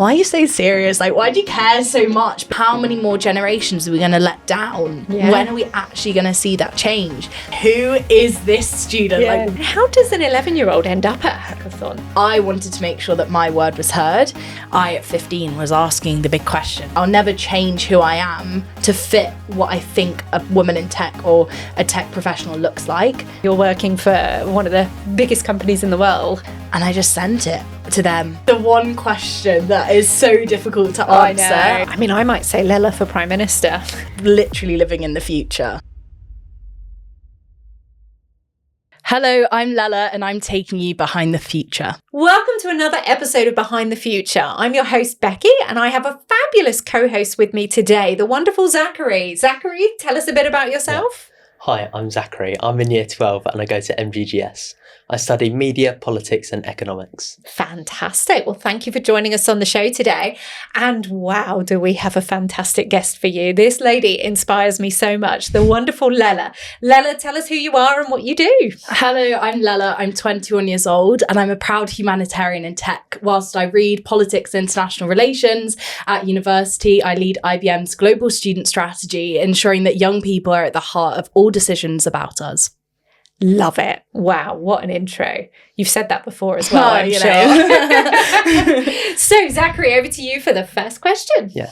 Why are you so serious? Like, why do you care so much? How many more generations are we going to let down? Yeah. When are we actually going to see that change? Who is this student? Yeah. Like, how does an 11-year-old end up at a hackathon? I wanted to make sure that my word was heard. I, at 15, was asking the big question. I'll never change who I am to fit what I think a woman in tech or a tech professional looks like. You're working for one of the biggest companies in the world. And I just sent it to them. The one question that is so difficult to answer. I mean, I might say Lala for Prime Minister. Literally living in the future. Hello, I'm Lala and I'm taking you behind the future. Welcome to another episode of Behind the Future. I'm your host, Becky, and I have a fabulous co-host with me today, the wonderful Zachary. Zachary, tell us a bit about yourself. Hi, I'm Zachary. I'm in year 12 and I go to MGGS. I study media, politics and economics. Fantastic. Well, thank you for joining us on the show today. And wow, do we have a fantastic guest for you. This lady inspires me so much. The wonderful Lala. Lala, tell us who you are and what you do. Hello, I'm Lala. I'm 21 years old and I'm a proud humanitarian in tech. Whilst I read politics and international relations at university, I lead IBM's global student strategy, ensuring that young people are at the heart of all decisions about us. Love it. Wow, what an intro. You've said that before as well, I'm sure. So, Zachary, over to you for the first question. Yeah.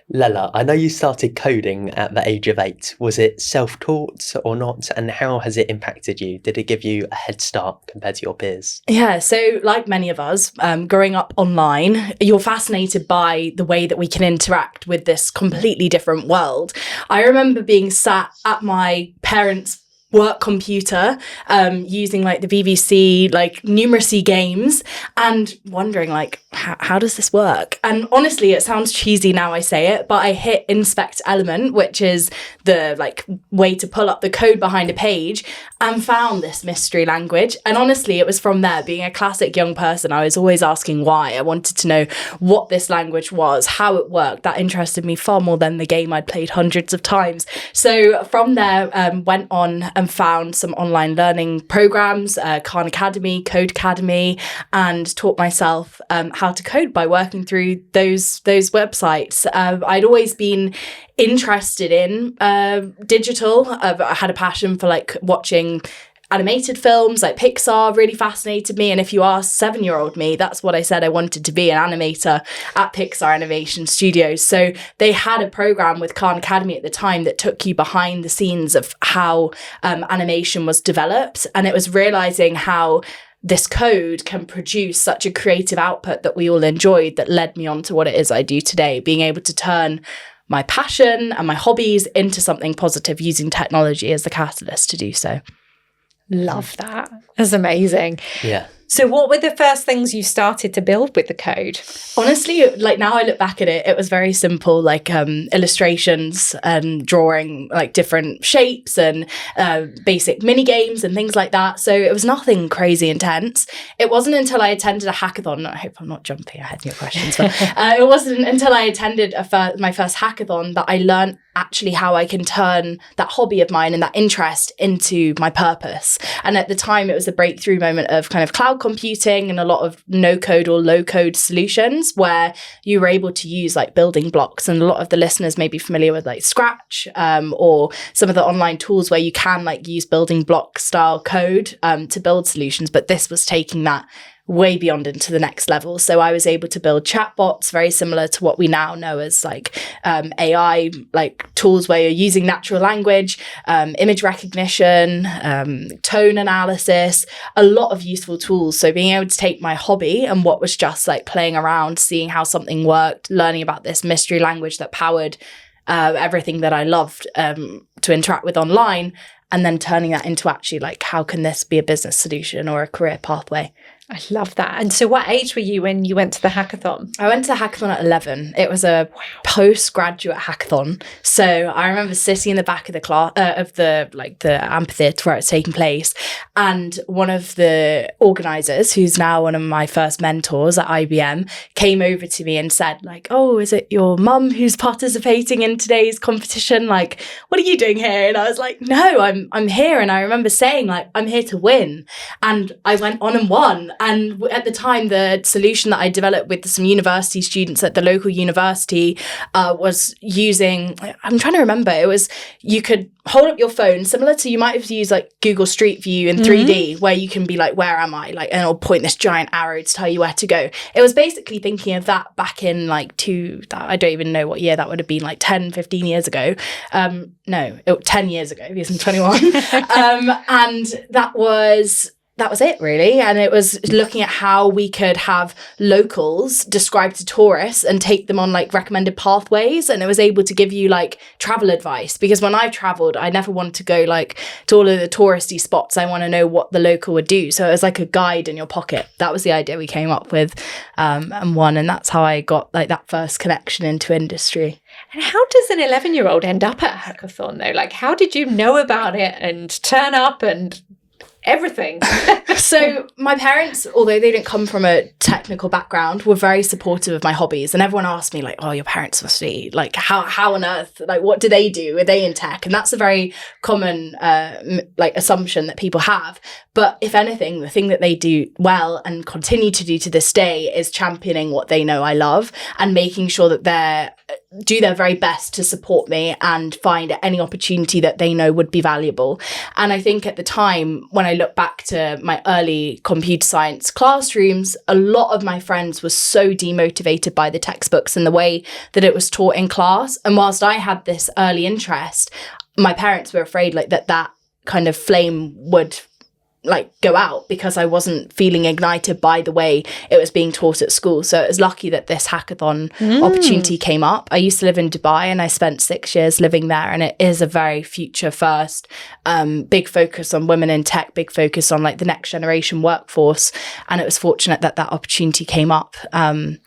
Lala, I know you started coding at the age of 8. Was it self-taught or not? And how has it impacted you? Did it give you a head start compared to your peers? Yeah, so like many of us, growing up online, you're fascinated by the way that we can interact with this completely different world. I remember being sat at my parents' work computer, using like the VVC, like numeracy games, and wondering like, how does this work? And honestly, it sounds cheesy now I say it, but I hit inspect element, which is the like way to pull up the code behind a page, and found this mystery language. And honestly, it was from there, being a classic young person, I was always asking why. I wanted to know what this language was, how it worked. That interested me far more than the game I'd played hundreds of times. So from there, went on and found some online learning programs, Khan Academy, Code Academy, and taught myself how to code by working through those websites. I'd always been interested in digital. I had a passion for like watching animated films, like Pixar really fascinated me. And if you ask 7-year-old me, that's what I said I wanted to be, an animator at Pixar Animation Studios. So they had a program with Khan Academy at the time that took you behind the scenes of how animation was developed. And it was realizing how this code can produce such a creative output that we all enjoyed, that led me on to what it is I do today, being able to turn my passion and my hobbies into something positive using technology as the catalyst to do so. Love that. That's amazing. Yeah. So what were the first things you started to build with the code? Honestly, like now I look back at it, it was very simple, like illustrations and drawing like different shapes and basic mini games and things like that. So it was nothing crazy intense. It wasn't until I attended a hackathon, I hope I'm not jumping ahead in your questions, but it wasn't until I attended my first hackathon that I learned actually how I can turn that hobby of mine and that interest into my purpose. And at the time, it was a breakthrough moment of kind of cloud computing and a lot of no code or low code solutions where you were able to use like building blocks. And a lot of the listeners may be familiar with like Scratch or some of the online tools where you can like use building block style code to build solutions. But this was taking that way beyond into the next level. So I was able to build chatbots very similar to what we now know as like AI, like tools where you're using natural language, image recognition, tone analysis, a lot of useful tools. So being able to take my hobby and what was just like playing around, seeing how something worked, learning about this mystery language that powered everything that I loved to interact with online, and then turning that into actually like, how can this be a business solution or a career pathway? I love that. And so what age were you when you went to the hackathon? I went to the hackathon at 11. It was a postgraduate hackathon. So I remember sitting in the back of the class, of the amphitheatre where it's taking place. And one of the organisers, who's now one of my first mentors at IBM, came over to me and said like, oh, is it your mum who's participating in today's competition? Like, what are you doing here? And I was like, no, I'm here. And I remember saying like, I'm here to win. And I went on and won. And at the time, the solution that I developed with some university students at the local university was using, I'm trying to remember, it was, you could hold up your phone, similar to, you might have used like Google Street View in 3D, where you can be like, where am I? Like, and it'll point this giant arrow to tell you where to go. It was basically thinking of that back in like I don't even know what year that would have been, like 10, 15 years ago. 10 years ago, because I'm 21. And that was it really. And it was looking at how we could have locals describe to tourists and take them on like recommended pathways. And it was able to give you like travel advice, because when I've traveled, I never wanted to go like to all of the touristy spots. I want to know what the local would do. So it was like a guide in your pocket. That was the idea we came up with, and that's how I got like that first connection into industry. And how does an 11-year-old end up at a hackathon though? Like, how did you know about it and turn up and everything? So my parents, although they didn't come from a technical background, were very supportive of my hobbies. And everyone asked me like, oh, your parents must be like, how on earth, like, what do they do? Are they in tech? And that's a very common like assumption that people have. But if anything, the thing that they do well and continue to do to this day is championing what they know I love and making sure that they do their very best to support me and find any opportunity that they know would be valuable. And I think at the time, when I look back to my early computer science classrooms, a lot of my friends were so demotivated by the textbooks and the way that it was taught in class. And whilst I had this early interest, my parents were afraid like that kind of flame would like go out because I wasn't feeling ignited by the way it was being taught at school. So it was lucky that this hackathon opportunity came up. I used to live in Dubai and I spent 6 years living there, and it is a very future first, big focus on women in tech, big focus on like the next generation workforce. And it was fortunate that opportunity came up and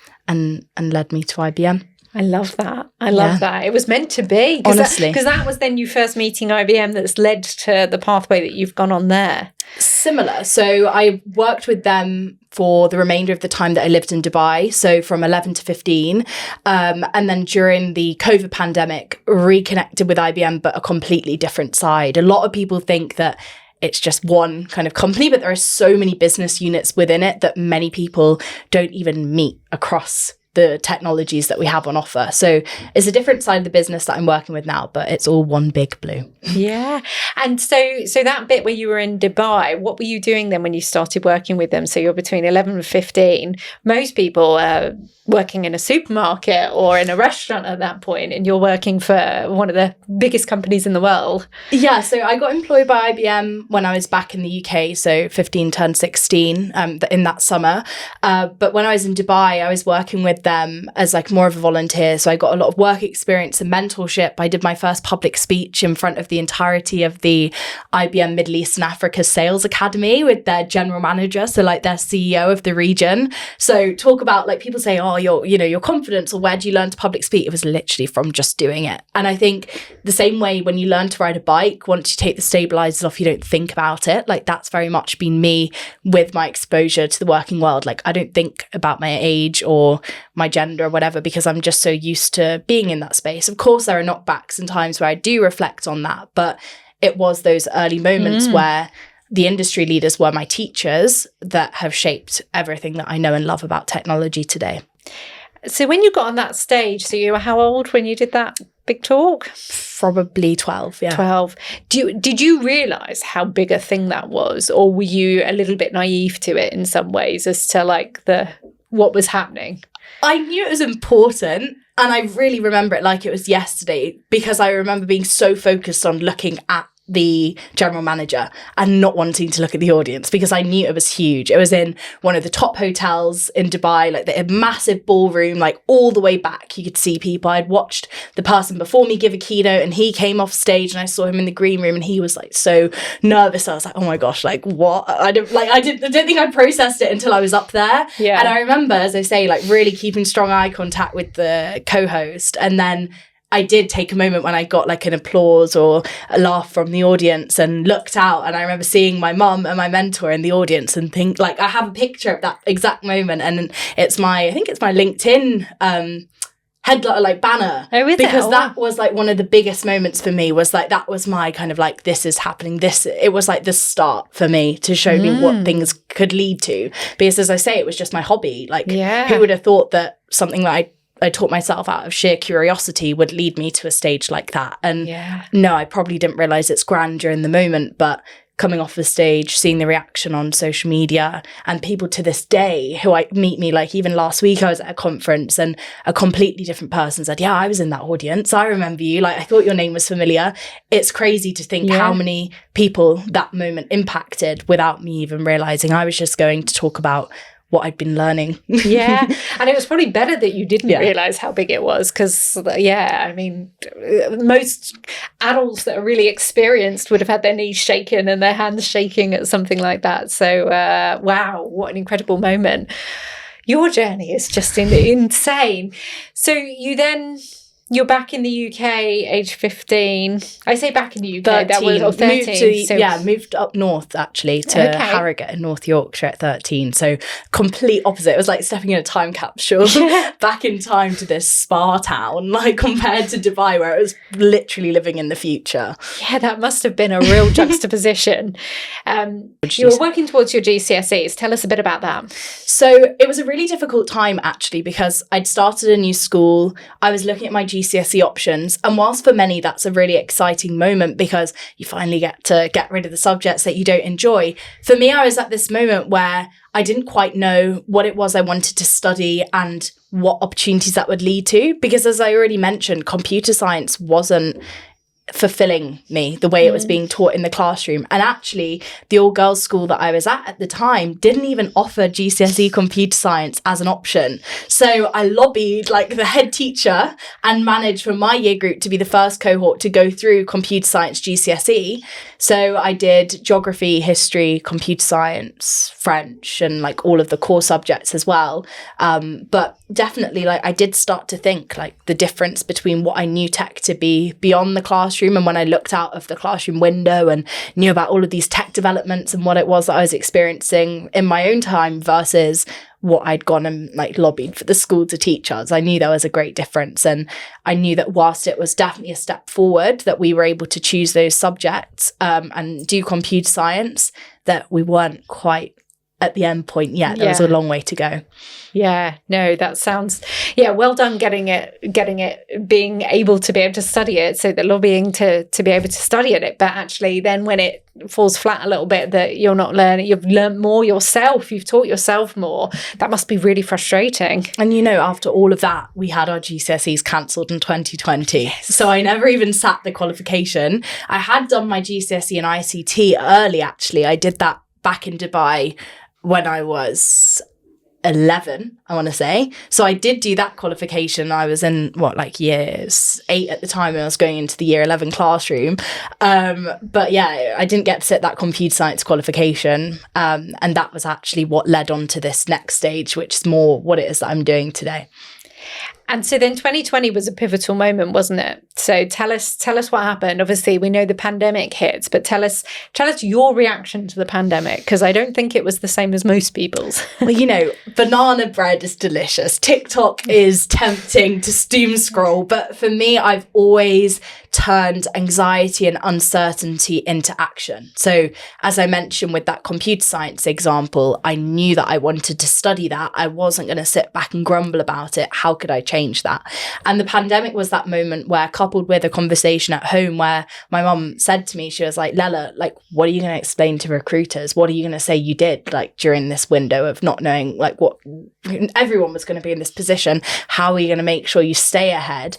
led me to IBM. I love that. I love that. It was meant to be. Honestly. Because that was then you first meeting IBM that's led to the pathway that you've gone on there. Similar. So I worked with them for the remainder of the time that I lived in Dubai, so from 11 to 15. And then during the COVID pandemic, reconnected with IBM, but a completely different side. A lot of people think that it's just one kind of company, but there are so many business units within it that many people don't even meet across the technologies that we have on offer. So it's a different side of the business that I'm working with now, but it's all one big blue. Yeah. And so that bit where you were in Dubai, what were you doing then when you started working with them? So you're between 11 and 15. Most people are working in a supermarket or in a restaurant at that point, and you're working for one of the biggest companies in the world. Yeah, so I got employed by IBM when I was back in the UK, so 15 turned 16 in that summer. But when I was in Dubai, I was working with them as like more of a volunteer. So I got a lot of work experience and mentorship. I did my first public speech in front of the entirety of the IBM Middle East and Africa Sales Academy with their general manager, so like their CEO of the region. So talk about like people say, oh, your confidence, or where do you learn to public speak? It was literally from just doing it. And I think the same way when you learn to ride a bike, once you take the stabilizers off, you don't think about it. Like that's very much been me with my exposure to the working world. Like I don't think about my age or my gender or whatever, because I'm just so used to being in that space. Of course, there are knockbacks and times where I do reflect on that, but it was those early moments where the industry leaders were my teachers that have shaped everything that I know and love about technology today. So when you got on that stage, so you were how old when you did that big talk? Probably 12, yeah. 12. Did you realise how big a thing that was? Or were you a little bit naive to it in some ways as to like what was happening? I knew it was important, and I really remember it like it was yesterday, because I remember being so focused on looking at the general manager and not wanting to look at the audience, because I knew it was huge. It was in one of the top hotels in Dubai, like the massive ballroom, like all the way back you could see people. I'd watched the person before me give a keynote, and he came off stage and I saw him in the green room and he was like so nervous. I was like, oh my gosh, like what? I don't think I processed it until I was up there. Yeah. And I remember, as I say, like really keeping strong eye contact with the co-host, and then I did take a moment when I got like an applause or a laugh from the audience and looked out, and I remember seeing my mum and my mentor in the audience and think like I have a picture of that exact moment, and I think it's my LinkedIn headline, like banner. Oh, is it? Because Oh, that wow. was like one of the biggest moments for me, was like, that was my kind of like, this is happening. It was like the start for me to show me what things could lead to. Because as I say, it was just my hobby. Like, who would have thought that something that I taught myself out of sheer curiosity would lead me to a stage like that? And no, I probably didn't realize its grandeur in the moment, but coming off the stage, seeing the reaction on social media, and people to this day who meet me, like even last week I was at a conference and a completely different person said, yeah, I was in that audience, I remember you, like I thought your name was familiar. It's crazy to think how many people that moment impacted without me even realizing. I was just going to talk about what I'd been learning. And it was probably better that you didn't realize how big it was, because I mean, most adults that are really experienced would have had their knees shaken and their hands shaking at something like that. So wow, what an incredible moment. Your journey is just insane. So you're back in the UK, age 15. I say back in the UK, 13. that was 13. Moved up north actually to Harrogate in North Yorkshire at 13. So complete opposite. It was like stepping in a time capsule back in time to this spa town, like compared to Dubai, where it was literally living in the future. Yeah, that must have been a real juxtaposition. You were working towards your GCSEs. Tell us a bit about that. So it was a really difficult time actually, because I'd started a new school. I was looking at my GCSE options, and whilst for many that's a really exciting moment because you finally get to get rid of the subjects that you don't enjoy, for me I was at this moment where I didn't quite know what it was I wanted to study and what opportunities that would lead to, because as I already mentioned, computer science wasn't fulfilling me the way it was being taught in the classroom. And actually the all girls school that I was at the time didn't even offer GCSE computer science as an option. So I lobbied like the head teacher and managed for my year group to be the first cohort to go through computer science GCSE. So I did geography, history, computer science, French, and like all of the core subjects as well. But definitely like I did start to think like the difference between what I knew tech to be beyond the classroom, and when I looked out of the classroom window and knew about all of these tech developments and what it was that I was experiencing in my own time versus what I'd gone and like lobbied for the school to teach us. I knew there was a great difference, and I knew that whilst it was definitely a step forward that we were able to choose those subjects and do computer science, that we weren't quite at the end point yet. There was a long way to go. Yeah, no, that sounds, well done getting it, being able to study it. So the lobbying to be able to study it, but actually then when it falls flat a little bit, that you're not learning, you've learned more yourself, you've taught yourself more. That must be really frustrating. And after all of that, we had our GCSEs cancelled in 2020. Yes. So I never even sat the qualification. I had done my GCSE and ICT early, actually. I did that back in Dubai when I was 11, I want to say. So I did do that qualification. I was in year 8 at the time, and I was going into the year 11 classroom. But I didn't get to sit that computer science qualification. And that was actually what led on to this next stage, which is more what it is that I'm doing today. And so then 2020 was a pivotal moment, wasn't it? So tell us what happened. Obviously, we know the pandemic hits, but tell us your reaction to the pandemic, because I don't think it was the same as most people's. Well, banana bread is delicious. TikTok is tempting to doom scroll, but for me, I've always turned anxiety and uncertainty into action. So as I mentioned with that computer science example, I knew that I wanted to study that. I wasn't going to sit back and grumble about it. How could I change that? And the pandemic was that moment where, coupled with a conversation at home where my mum said to me, she was like, Lala, like, what are you going to explain to recruiters? What are you going to say you did like during this window of not knowing like what everyone was going to be in this position? How are you going to make sure you stay ahead?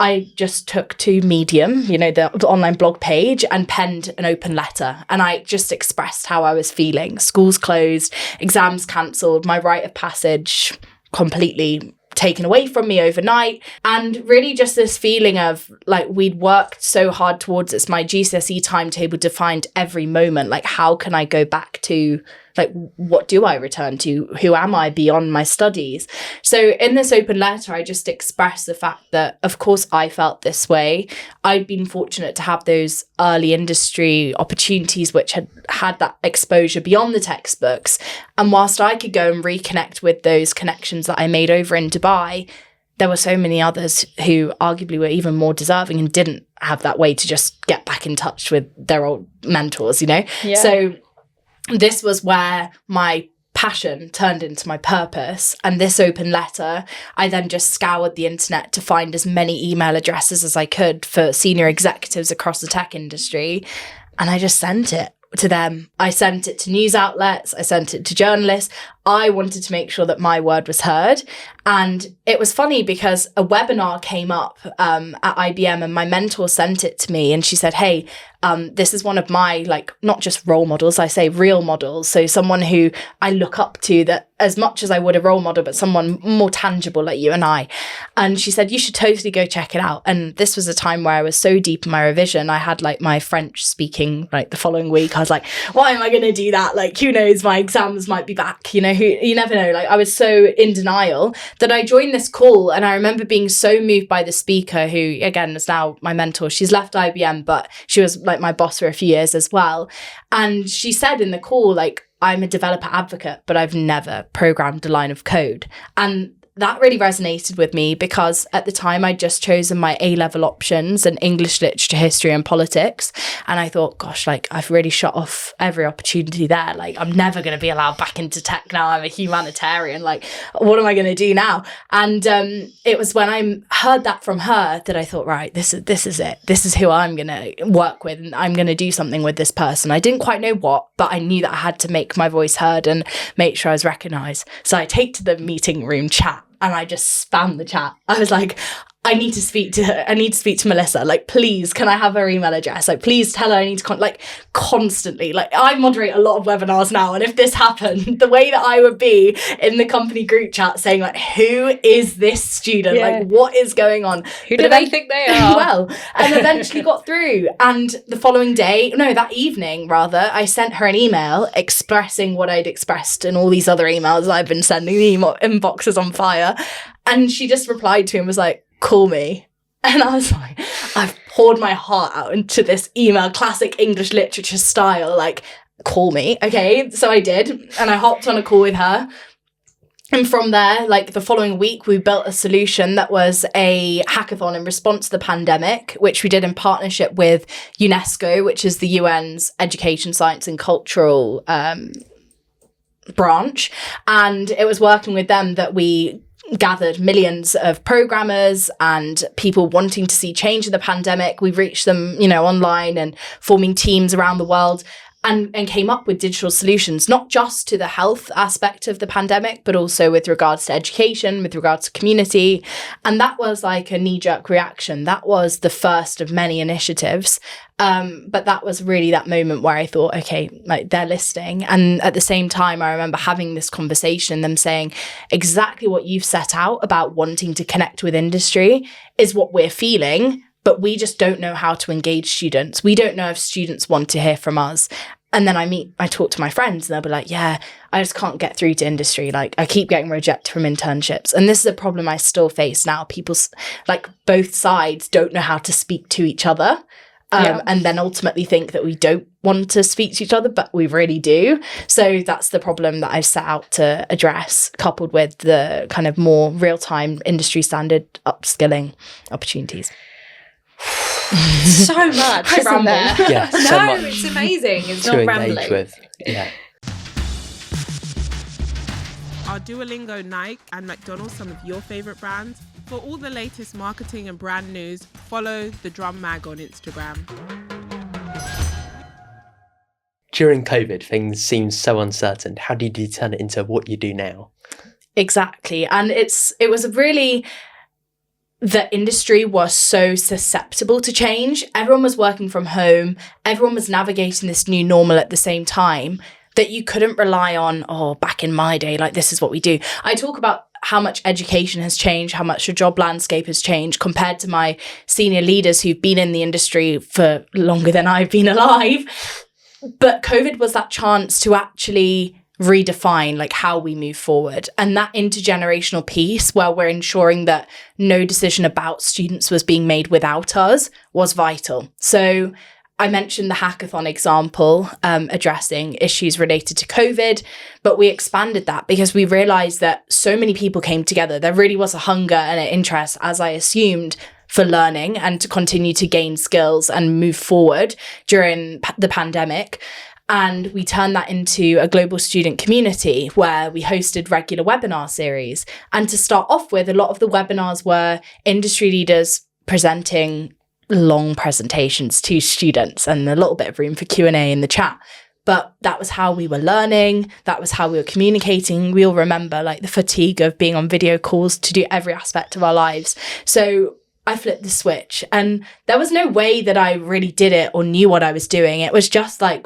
I just took to Medium, the online blog page, and penned an open letter. And I just expressed how I was feeling. Schools closed, exams cancelled, my rite of passage completely taken away from me overnight. And really just this feeling of like, we'd worked so hard towards this, my GCSE timetable defined every moment. Like, how can I go back to, like, what do I return to? Who am I beyond my studies? So in this open letter, I just expressed the fact that, of course, I felt this way. I'd been fortunate to have those early industry opportunities, which had that exposure beyond the textbooks. And whilst I could go and reconnect with those connections that I made over in Dubai, there were so many others who arguably were even more deserving and didn't have that way to just get back in touch with their old mentors, you know? Yeah. So this was where my passion turned into my purpose. And this open letter, I then just scoured the internet to find as many email addresses as I could for senior executives across the tech industry. And I just sent it to them. I sent it to news outlets. I sent it to journalists. I wanted to make sure that my word was heard. And it was funny because a webinar came up at IBM and my mentor sent it to me and she said, hey, this is one of my, like, not just role models, I say real models. So someone who I look up to, that as much as I would a role model, but someone more tangible like you and I. And she said, you should totally go check it out. And this was a time where I was so deep in my revision. I had like my French speaking like the following week. I was like, why am I going to do that? Like, who knows, my exams might be back, you know, you never know. Like, I was so in denial that I joined this call. And I remember being so moved by the speaker, who again is now my mentor. She's left IBM, but she was like my boss for a few years as well. And she said in the call, like, I'm a developer advocate, but I've never programmed a line of code. And that really resonated with me because at the time I'd just chosen my A-level options in English literature, history and politics. And I thought, gosh, like, I've really shut off every opportunity there. Like, I'm never going to be allowed back into tech now. I'm a humanitarian. Like, what am I going to do now? And it was when I heard that from her that I thought, right, this is it. This is who I'm going to work with. And I'm going to do something with this person. I didn't quite know what, but I knew that I had to make my voice heard and make sure I was recognized. So I take to the meeting room chat. And I just spammed the chat. I was like, I need to speak to her. I need to speak to Melissa. Like, please, can I have her email address? Like, please tell her I need to like constantly. Like, I moderate a lot of webinars now. And if this happened, the way that I would be in the company group chat saying like, who is this student? Yeah. Like, what is going on? Who do they think they are? Well, and eventually got through. And the following day, no, that evening rather, I sent her an email expressing what I'd expressed in all these other emails I've been sending. The inbox is on fire. And she just replied to him and was like, call me. And I was like, I've poured my heart out into this email, classic English literature style, like, call me. Okay, so I did. And I hopped on a call with her. And from there, like the following week, we built a solution that was a hackathon in response to the pandemic, which we did in partnership with UNESCO, which is the UN's Education, Science and Cultural branch. And it was working with them that we gathered millions of programmers and people wanting to see change in the pandemic. We've reached them, you know, online and forming teams around the world and came up with digital solutions, not just to the health aspect of the pandemic, but also with regards to education, with regards to community. And that was like a knee-jerk reaction. That was the first of many initiatives. But that was really that moment where I thought, okay, like, they're listening. And at the same time, I remember having this conversation, them saying exactly what you've set out about wanting to connect with industry is what we're feeling, but we just don't know how to engage students. We don't know if students want to hear from us. And then I talk to my friends and they'll be like, yeah, I just can't get through to industry. Like, I keep getting rejected from internships. And this is a problem I still face now. People, like, both sides don't know how to speak to each other. And then ultimately think that we don't want to speak to each other, but we really do. So that's the problem that I've set out to address, coupled with the kind of more real-time industry standard upskilling opportunities. So much, isn't there? Yeah, so no, much it's amazing. It's to not engage rambling. with. Yeah. Are Duolingo, Nike and McDonald's some of your favourite brands? For all the latest marketing and brand news, follow The Drum Mag on Instagram. During COVID, things seemed so uncertain. How did you turn it into what you do now? Exactly. And it was really... the industry was so susceptible to change. Everyone was working from home. Everyone was navigating this new normal at the same time, that you couldn't rely on, oh, back in my day, like, this is what we do. I talk about how much education has changed, how much the job landscape has changed compared to my senior leaders who've been in the industry for longer than I've been alive. But COVID was that chance to actually redefine like how we move forward, and that intergenerational piece where we're ensuring that no decision about students was being made without us was vital. So I mentioned the hackathon example, addressing issues related to COVID, but we expanded that because we realized that so many people came together. There really was a hunger and an interest, as I assumed, for learning and to continue to gain skills and move forward during the pandemic. And we turned that into a global student community where we hosted regular webinar series. And to start off with, a lot of the webinars were industry leaders presenting long presentations to students and a little bit of room for Q&A in the chat. But that was how we were learning. That was how we were communicating. We all remember like the fatigue of being on video calls to do every aspect of our lives. So I flipped the switch, and there was no way that I really did it or knew what I was doing. It was just like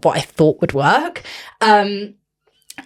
what I thought would work.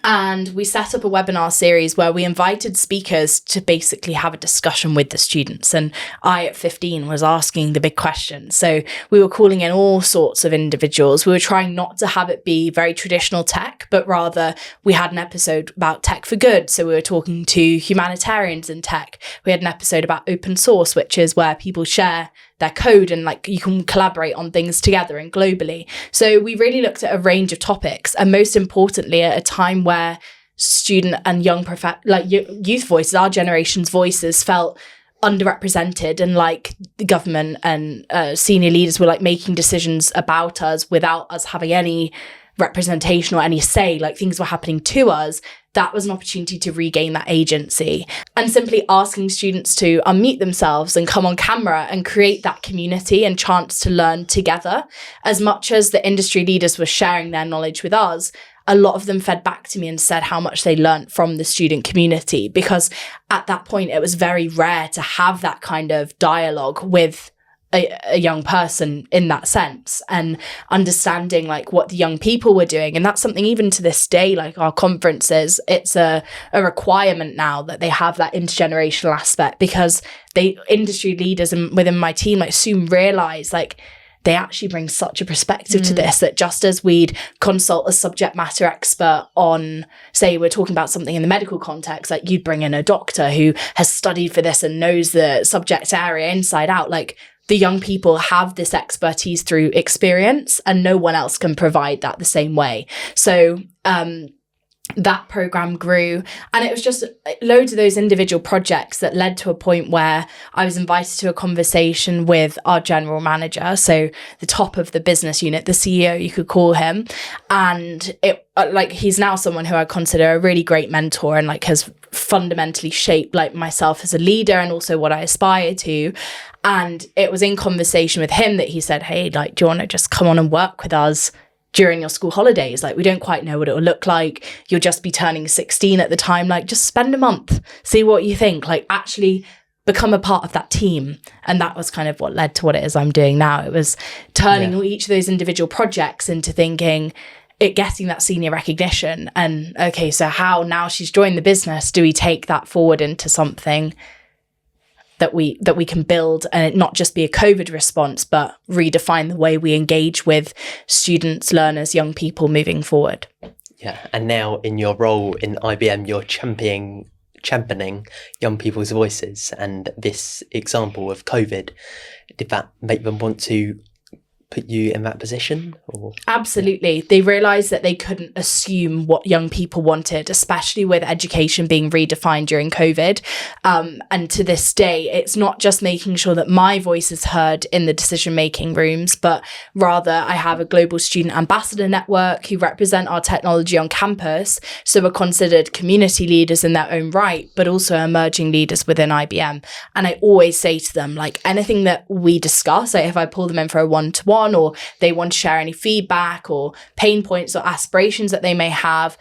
And we set up a webinar series where we invited speakers to basically have a discussion with the students. And I, at 15, was asking the big questions. So we were calling in all sorts of individuals. We were trying not to have it be very traditional tech, but rather we had an episode about tech for good. So we were talking to humanitarians in tech. We had an episode about open source, which is where people share their code and like you can collaborate on things together and globally. So we really looked at a range of topics, and most importantly at a time where student and young youth voices, our generation's voices, felt underrepresented, and like the government and senior leaders were like making decisions about us without us having any representation or any say, like things were happening to us. That was an opportunity to regain that agency, and simply asking students to unmute themselves and come on camera and create that community and chance to learn together. As much as the industry leaders were sharing their knowledge with us, a lot of them fed back to me and said how much they learned from the student community, because at that point it was very rare to have that kind of dialogue with a young person in that sense, and understanding like what the young people were doing. And that's something even to this day, like our conferences, it's a requirement now that they have that intergenerational aspect, because they industry leaders and within my team like soon realize like they actually bring such a perspective to this, that just as we'd consult a subject matter expert on, say, we're talking about something in the medical context, like you'd bring in a doctor who has studied for this and knows the subject area inside out, like the young people have this expertise through experience, and no one else can provide that the same way. So that program grew, and it was just loads of those individual projects that led to a point where I was invited to a conversation with our general manager, so the top of the business unit, the CEO you could call him. And it like he's now someone who I consider a really great mentor, and like has fundamentally shaped like myself as a leader and also what I aspire to. And it was in conversation with him that he said, hey, like, do you want to just come on and work with us during your school holidays? Like, we don't quite know what it will look like. You'll just be turning 16 at the time. Like, just spend a month, see what you think, like actually become a part of that team. And that was kind of what led to what it is I'm doing now. It was turning each of those individual projects into thinking, getting that senior recognition. And okay, so how now she's joined the business, do we take that forward into something that we can build, and it not just be a COVID response, but redefine the way we engage with students, learners, young people moving forward. Yeah, and now in your role in IBM, you're championing young people's voices. And this example of COVID, did that make them want to put you in that position? Or? Absolutely. They realised that they couldn't assume what young people wanted, especially with education being redefined during COVID. And to this day, it's not just making sure that my voice is heard in the decision-making rooms, but rather I have a global student ambassador network who represent our technology on campus. So we're considered community leaders in their own right, but also emerging leaders within IBM. And I always say to them, like anything that we discuss, like if I pull them in for a one-to-one, or they want to share any feedback or pain points or aspirations that they may have,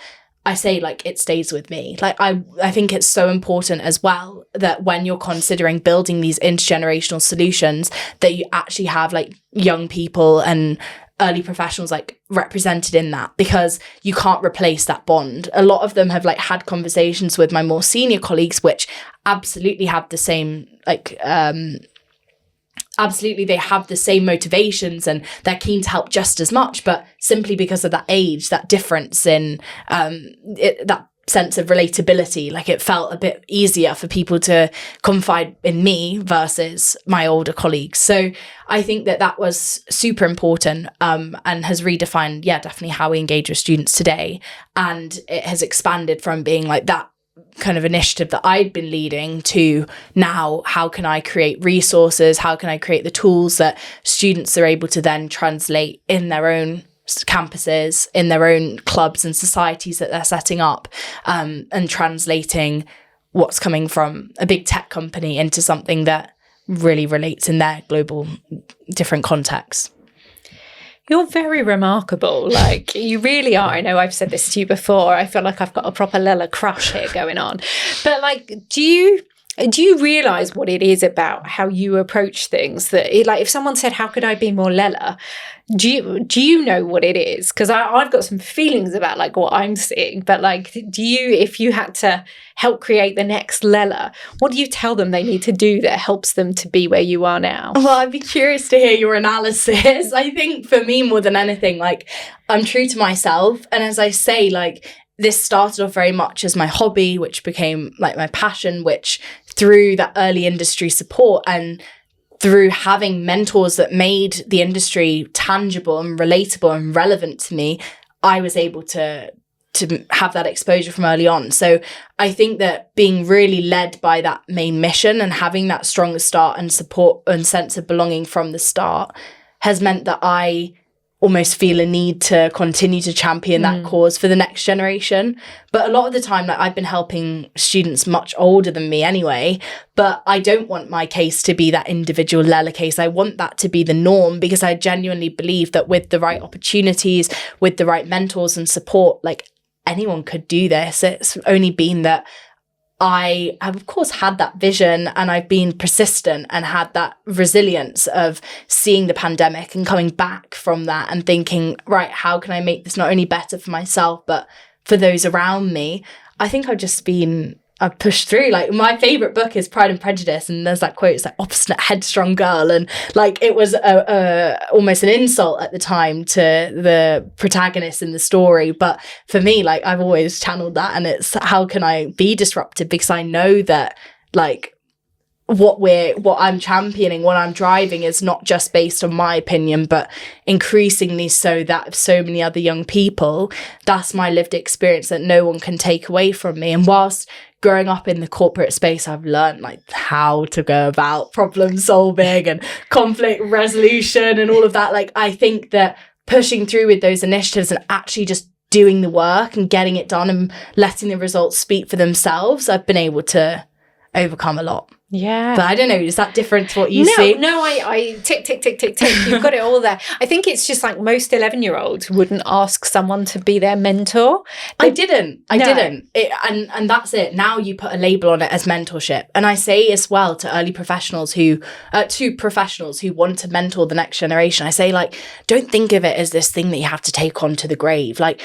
I say like it stays with me. Like I think it's so important as well that when you're considering building these intergenerational solutions, that you actually have like young people and early professionals like represented in that, because you can't replace that bond. A lot of them have like had conversations with my more senior colleagues, which absolutely have the same absolutely they have the same motivations and they're keen to help just as much, but simply because of that age, that difference in that sense of relatability. Like it felt a bit easier for people to confide in me versus my older colleagues. So I think that was super important, and has redefined, definitely how we engage with students today. And it has expanded from being like that kind of initiative that I'd been leading to now, how can I create resources? How can I create the tools that students are able to then translate in their own campuses, in their own clubs and societies that they're setting up, and translating what's coming from a big tech company into something that really relates in their global different contexts. You're very remarkable. Like, you really are. I know I've said this to you before. I feel like I've got a proper Lala crush here going on. But like, do you realize what it is about how you approach things that, like, if someone said, how could I be more Lala? Do you know what it is? Because I've got some feelings about like what I'm seeing, but like, if you had to help create the next Lala, what do you tell them they need to do that helps them to be where you are now? Well, I'd be curious to hear your analysis. I think for me, more than anything, like, I'm true to myself. And as I say, like, this started off very much as my hobby, which became like my passion, which through that early industry support and through having mentors that made the industry tangible and relatable and relevant to me, I was able to have that exposure from early on. So I think that being really led by that main mission and having that stronger start and support and sense of belonging from the start has meant that I almost feel a need to continue to champion that cause for the next generation. But a lot of the time, like, I've been helping students much older than me anyway, but I don't want my case to be that individual Lala case. I want that to be the norm, because I genuinely believe that with the right opportunities, with the right mentors and support, like, anyone could do this. It's only been that I have, of course, had that vision, and I've been persistent and had that resilience of seeing the pandemic and coming back from that and thinking, right, how can I make this not only better for myself, but for those around me? I think I've pushed through. Like, my favorite book is Pride and Prejudice, and there's that quote, it's like obstinate headstrong girl, and like it was almost an insult at the time to the protagonist in the story. But for me, like, I've always channeled that, and it's how can I be disruptive, because I know that like what I'm championing, what I'm driving is not just based on my opinion, but increasingly so that of so many other young people. That's my lived experience that no one can take away from me. And whilst growing up in the corporate space, I've learned like how to go about problem solving and conflict resolution and all of that. Like, I think that pushing through with those initiatives and actually just doing the work and getting it done and letting the results speak for themselves, I've been able to overcome a lot. Yeah. But I don't know, is that different to what you see? No, I tick. You've got it all there. I think it's just like most 11-year-olds wouldn't ask someone to be their mentor. I didn't. And that's it. Now you put a label on it as mentorship. And I say as well to early professionals to professionals who want to mentor the next generation, I say, like, don't think of it as this thing that you have to take on to the grave. Like,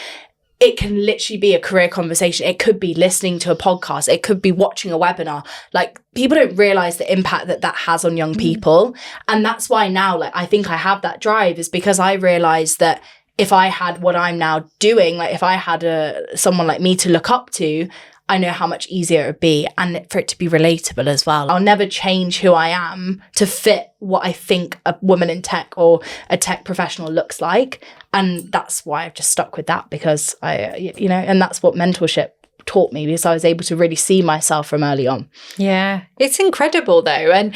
it can literally be a career conversation. It could be listening to a podcast. It could be watching a webinar. Like, people don't realize the impact that has on young people. And that's why now, like, I think I have that drive, is because I realized that if I had what I'm now doing, like if I had someone like me to look up to, I know how much easier it would be, and for it to be relatable as well. I'll never change who I am to fit what I think a woman in tech or a tech professional looks like. And that's why I've just stuck with that, because and that's what mentorship taught me, because I was able to really see myself from early on. Yeah. It's incredible though. And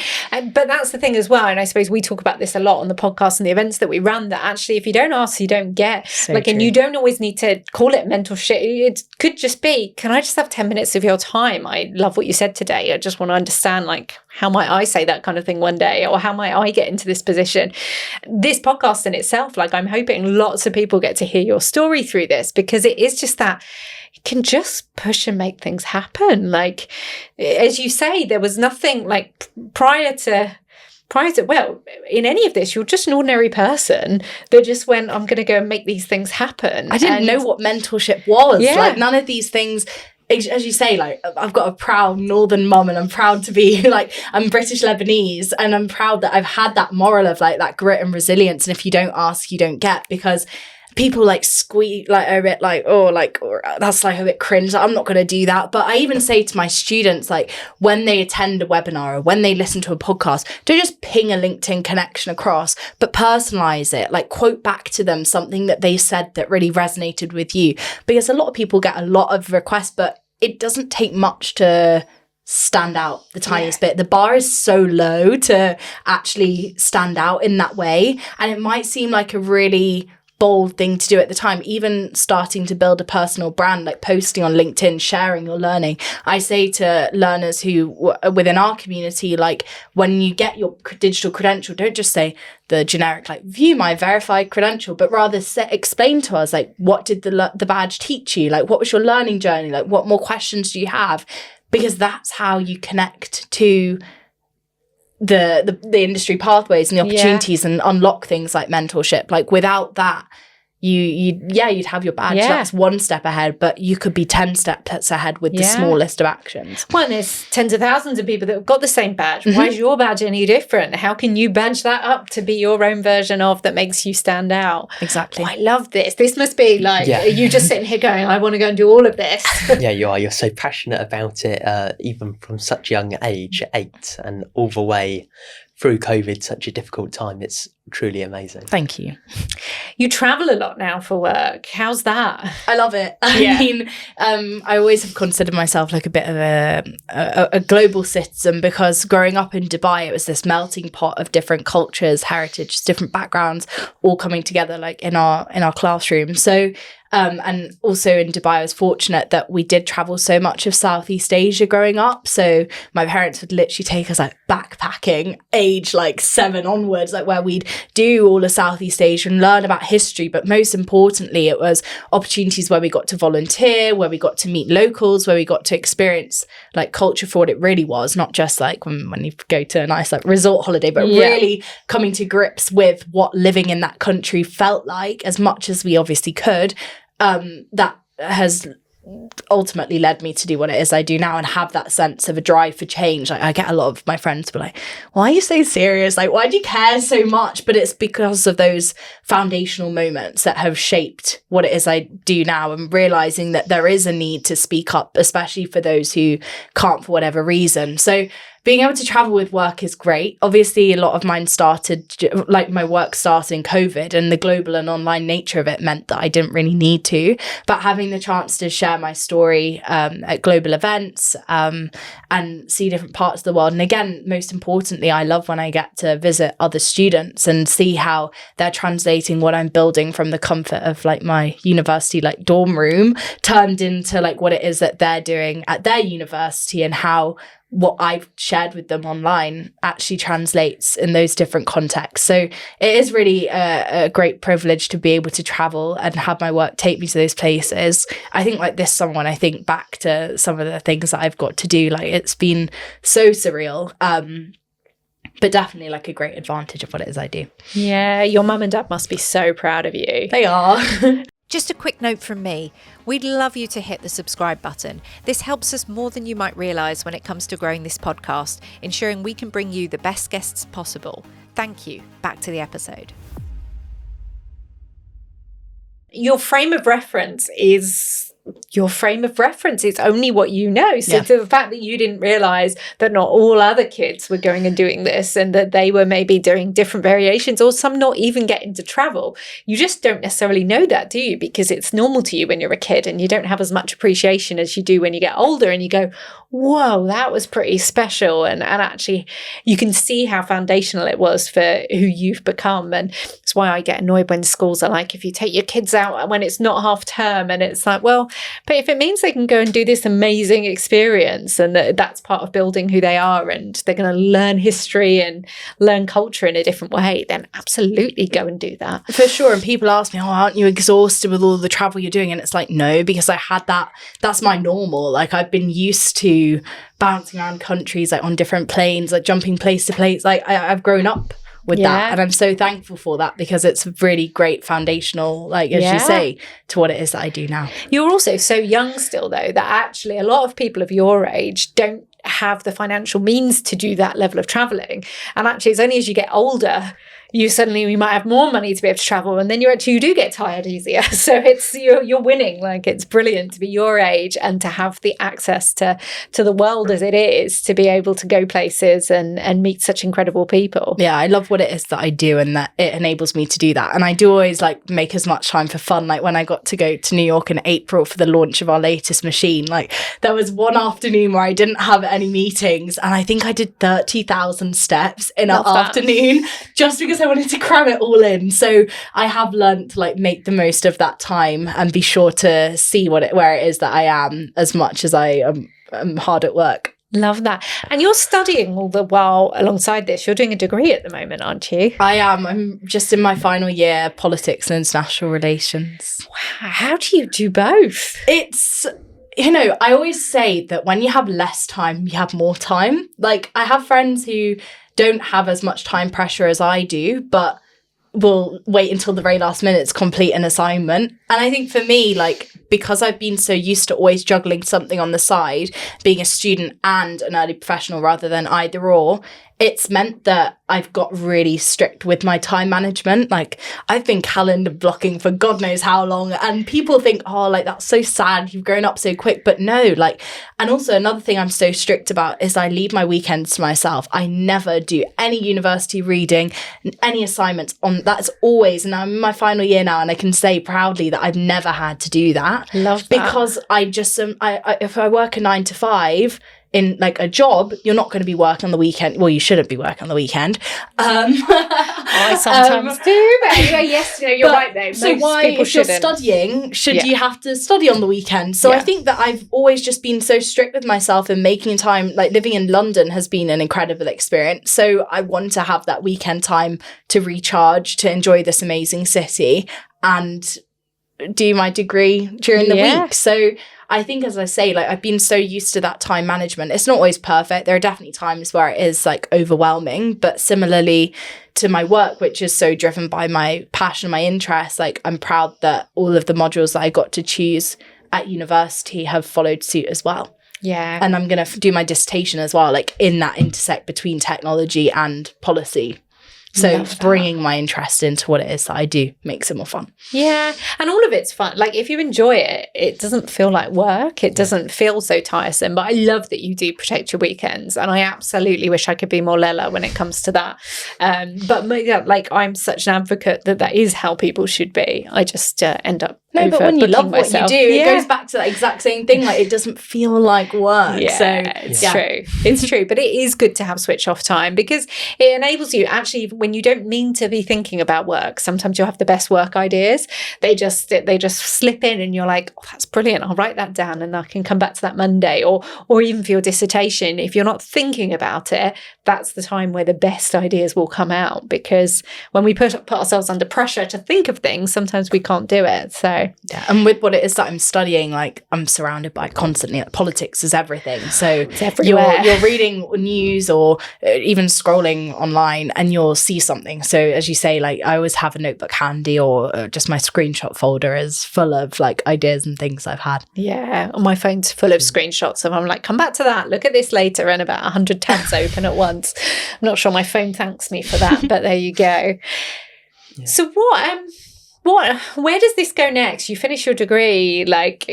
but that's the thing as well. And I suppose we talk about this a lot on the podcast and the events that we run, that actually if you don't ask, you don't get. So like, true. and you don't always need to call it mentorship. It could just be, can I just have 10 minutes of your time? I love what you said today. I just want to understand, like, how might I say that kind of thing one day? Or how might I get into this position? This podcast in itself, like, I'm hoping lots of people get to hear your story through this, because it is just that you can just push and make things happen. Like, as you say, there was nothing like prior to, well, in any of this, you're just an ordinary person that just went, I'm going to go and make these things happen. I didn't know what mentorship was. Yeah. Like, none of these things, as you say, like, I've got a proud northern mum, and I'm proud to be like, I'm British Lebanese, and I'm proud that I've had that moral of like that grit and resilience. And if you don't ask, you don't get, because people like squeak like a bit like, oh, like that's like a bit cringe. I'm not going to do that. But I even say to my students, like when they attend a webinar or when they listen to a podcast, don't just ping a LinkedIn connection across, but personalize it, like quote back to them something that they said that really resonated with you. Because a lot of people get a lot of requests, but it doesn't take much to stand out the tiniest bit. The bar is so low to actually stand out in that way. And it might seem like a really bold thing to do at the time, even starting to build a personal brand, like posting on LinkedIn, sharing your learning. I say to learners who within our community, like when you get your digital credential, don't just say the generic, like view my verified credential, but rather explain to us, like, what did the badge teach you? Like, what was your learning journey? Like, what more questions do you have? Because that's how you connect to the industry pathways and the opportunities and unlock things like mentorship. Like without that, you'd have your badge. That's one step ahead, but you could be 10 steps ahead with the smallest of actions. Well, and there's tens of thousands of people that have got the same badge. Why is your badge any different? How can you badge that up to be your own version of that makes you stand out? Exactly. Oh, I love this. This must be like, are you just sitting here going, I want to go and do all of this? Yeah, you are. You're so passionate about it, even from such a young age, 8, and all the way through COVID, such a difficult time. It's truly amazing. Thank you. You travel a lot now for work. How's that? I love it. I mean, I always have considered myself like a bit of a global citizen, because growing up in Dubai, it was this melting pot of different cultures, heritage, different backgrounds, all coming together like in our classroom. So and also in Dubai, I was fortunate that we did travel so much of Southeast Asia growing up. So my parents would literally take us like backpacking age like 7 onwards, like where we'd do all of Southeast Asia and learn about history. But most importantly, it was opportunities where we got to volunteer, where we got to meet locals, where we got to experience like culture for what it really was, not just like when you go to a nice like resort holiday, but really coming to grips with what living in that country felt like as much as we obviously could. That has ultimately led me to do what it is I do now and have that sense of a drive for change. Like, I get a lot of my friends be like, why are you so serious? Like, why do you care so much? But it's because of those foundational moments that have shaped what it is I do now, and realizing that there is a need to speak up, especially for those who can't for whatever reason. So being able to travel with work is great. Obviously, a lot of mine started, like my work started in COVID, and the global and online nature of it meant that I didn't really need to. But having the chance to share my story at global events and see different parts of the world. And again, most importantly, I love when I get to visit other students and see how they're translating what I'm building from the comfort of like my university, like dorm room, turned into like what it is that they're doing at their university, and how what I've shared with them online actually translates in those different contexts. So it is really a great privilege to be able to travel and have my work take me to those places. I think like this summer, when I think back to some of the things that I've got to do, like it's been so surreal. But definitely like a great advantage of what it is I do. Yeah, your mum and dad must be so proud of you. They are. Just a quick note from me. We'd love you to hit the subscribe button. This helps us more than you might realise when it comes to growing this podcast, ensuring we can bring you the best guests possible. Thank you. Back to the episode. Your frame of reference is your frame of reference. It's only what you know. So to the fact that you didn't realise that not all other kids were going and doing this, and that they were maybe doing different variations, or some not even getting to travel, you just don't necessarily know that, do you? Because it's normal to you when you're a kid, and you don't have as much appreciation as you do when you get older, and you go, whoa, that was pretty special. And actually you can see how foundational it was for who you've become. And it's why I get annoyed when schools are like, if you take your kids out when it's not half term, and it's like, well, but if it means they can go and do this amazing experience, and that's part of building who they are, and they're going to learn history and learn culture in a different way, then absolutely go and do that. For sure. And people ask me, oh, aren't you exhausted with all the travel you're doing? And it's like, no, because I had that's my normal. Like, I've been used to bouncing around countries, like on different planes, like jumping place to place. Like I've grown up with that, and I'm so thankful for that, because it's a really great foundational, like as you say, to what it is that I do now. You're also so young still, though, that actually a lot of people of your age don't have the financial means to do that level of traveling. And actually, it's only as you get older, you might have more money to be able to travel, and then you do get tired easier. So it's you're winning. Like, it's brilliant to be your age and to have the access to the world as it is, to be able to go places and meet such incredible people. Yeah, I love what it is that I do, and that it enables me to do that. And I do always like make as much time for fun. Like when I got to go to New York in April for the launch of our latest machine, like there was one afternoon where I didn't have any meetings, and I think I did 30,000 steps in an afternoon just because I wanted to cram it all in. So I have learned to like make the most of that time and be sure to see where it is that I am, as much as I am hard at work. Love that. And you're studying all the while alongside this. You're doing a degree at the moment, aren't you? I am. I'm just in my final year, politics and international relations. Wow. How do you do both? It's, I always say that when you have less time, you have more time. Like, I have friends who don't have as much time pressure as I do, but will wait until the very last minute to complete an assignment. And I think for me, like, because I've been so used to always juggling something on the side, being a student and an early professional rather than either or, it's meant that I've got really strict with my time management. Like, I've been calendar blocking for God knows how long. And people think, oh, like, that's so sad, you've grown up so quick. But no, like, and also another thing I'm so strict about is I leave my weekends to myself. I never do any university reading, any assignments on, that's always, and I'm in my final year now, and I can say proudly that I've never had to do that. Love that. Because I just, if I work a 9 to 5, in like a job, you're not going to be working on the weekend. Well, you shouldn't be working on the weekend. I sometimes do, but anyway, yes, you're right though. So why, if you're studying, should you have to study on the weekend? So I think that I've always just been so strict with myself, and making time, like living in London has been an incredible experience. So I want to have that weekend time to recharge, to enjoy this amazing city and do my degree during the week. So I think, as I say, like, I've been so used to that time management. It's not always perfect. There are definitely times where it is like overwhelming, but similarly to my work, which is so driven by my passion, my interest, like, I'm proud that all of the modules that I got to choose at university have followed suit as well. Yeah. And I'm going to do my dissertation as well, like in that intersect between technology and policy. So bringing my interest into what it is that I do makes it more fun. Yeah. And all of it's fun. Like, if you enjoy it, it doesn't feel like work. It doesn't feel so tiresome. But I love that you do protect your weekends. And I absolutely wish I could be more Lala when it comes to that. But like, I'm such an advocate that is how people should be. I just end up No, but when you love myself. what you do, it goes back to that exact same thing. Like, it doesn't feel like work. Yeah, so it's true. It's true. But it is good to have switch off time, because it enables you, actually, when you don't mean to be thinking about work, sometimes you'll have the best work ideas. They just slip in, and you're like, oh, that's brilliant. I'll write that down and I can come back to that Monday. Or even for your dissertation, if you're not thinking about it, that's the time where the best ideas will come out, because when we put ourselves under pressure to think of things, sometimes we can't do it. So yeah, and with what it is that I'm studying, like, I'm surrounded by constantly, like, politics is everything. So you're reading news or even scrolling online, and you'll see something. So as you say, like, I always have a notebook handy, or just my screenshot folder is full of like ideas and things I've had. Yeah, my phone's full of screenshots, and I'm like, come back to that, look at this later, and about 100 tabs open at once. I'm not sure my phone thanks me for that, but there you go. Yeah. So where does this go next? You finish your degree, like,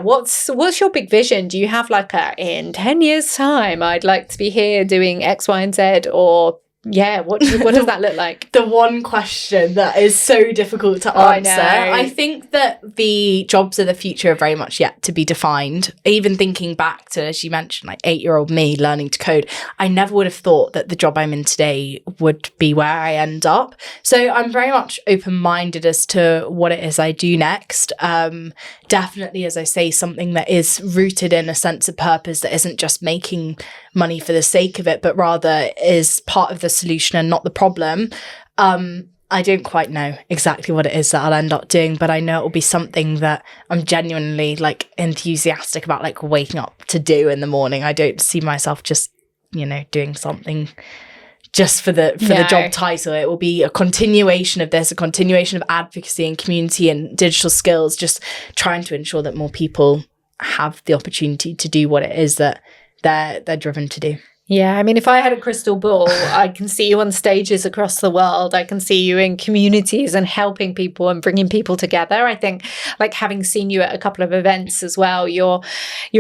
what's your big vision? Do you have like in 10 years time, I'd like to be here doing X, Y, and Z, or what does that look like? The one question that is so difficult to answer. I think that the jobs of the future are very much yet to be defined. Even thinking back to, as you mentioned, like 8-year-old me learning to code, I never would have thought that the job I'm in today would be where I end up. So I'm very much open-minded as to what it is I do next. Definitely, as I say, something that is rooted in a sense of purpose, that isn't just making money for the sake of it, but rather is part of the solution and not the problem. I don't quite know exactly what it is that I'll end up doing, but I know it will be something that I'm genuinely like enthusiastic about, like waking up to do in the morning. I don't see myself just, doing something just for the job title. It will be a continuation of this, a continuation of advocacy and community and digital skills, just trying to ensure that more people have the opportunity to do what it is that they're driven to do. Yeah, I mean, if I had a crystal ball, I can see you on stages across the world. I can see you in communities and helping people and bringing people together. I think, like, having seen you at a couple of events as well, you're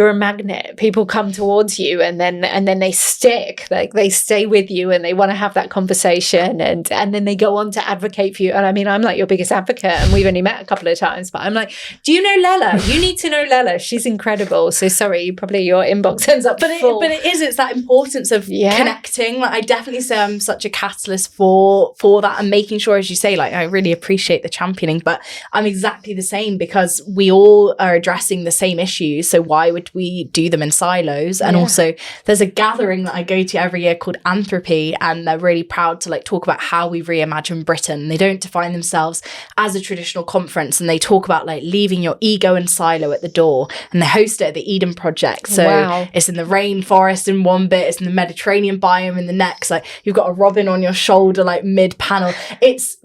a magnet. People come towards you and then they stick. Like, they stay with you and they want to have that conversation, and then they go on to advocate for you. And I mean, I'm like your biggest advocate, and we've only met a couple of times, but I'm like, do you know Lala? You need to know Lala. She's incredible. So sorry, probably your inbox ends up full. But it's that importance of connecting. Like, I definitely say I'm such a catalyst for that, and making sure, as you say, like, I really appreciate the championing, but I'm exactly the same, because we all are addressing the same issues. So why would we do them in silos? And also, there's a gathering that I go to every year called Anthropy, and they're really proud to like talk about how we reimagine Britain. They don't define themselves as a traditional conference, and they talk about like leaving your ego and silo at the door, and they host it at the Eden Project. So it's in the rainforest in one bit, it's in the Mediterranean biome in the next. Like, you've got a robin on your shoulder like mid panel. It's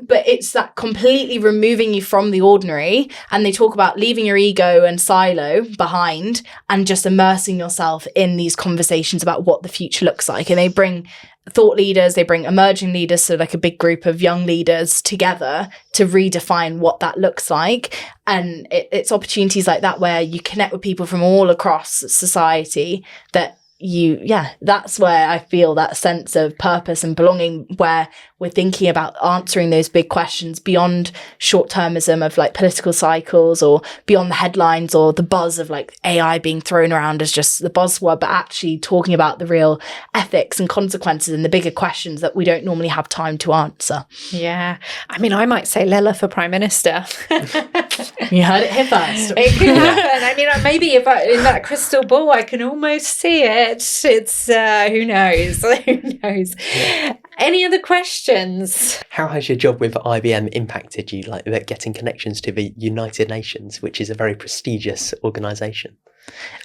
that completely removing you from the ordinary, and they talk about leaving your ego and silo behind and just immersing yourself in these conversations about what the future looks like. And they bring thought leaders, they bring emerging leaders, so like a big group of young leaders together to redefine what that looks like. And it's opportunities like that where you connect with people from all across society, that's where I feel that sense of purpose and belonging, where we're thinking about answering those big questions beyond short-termism of like political cycles, or beyond the headlines or the buzz of like AI being thrown around as just the buzzword, but actually talking about the real ethics and consequences and the bigger questions that we don't normally have time to answer. Yeah. I mean, I might say Lala for Prime Minister. You heard it here first. It could happen. I mean, maybe if in that crystal ball, I can almost see it. It's who knows? Who knows? Yeah. Any other questions? How has your job with IBM impacted you, like getting connections to the United Nations, which is a very prestigious organisation?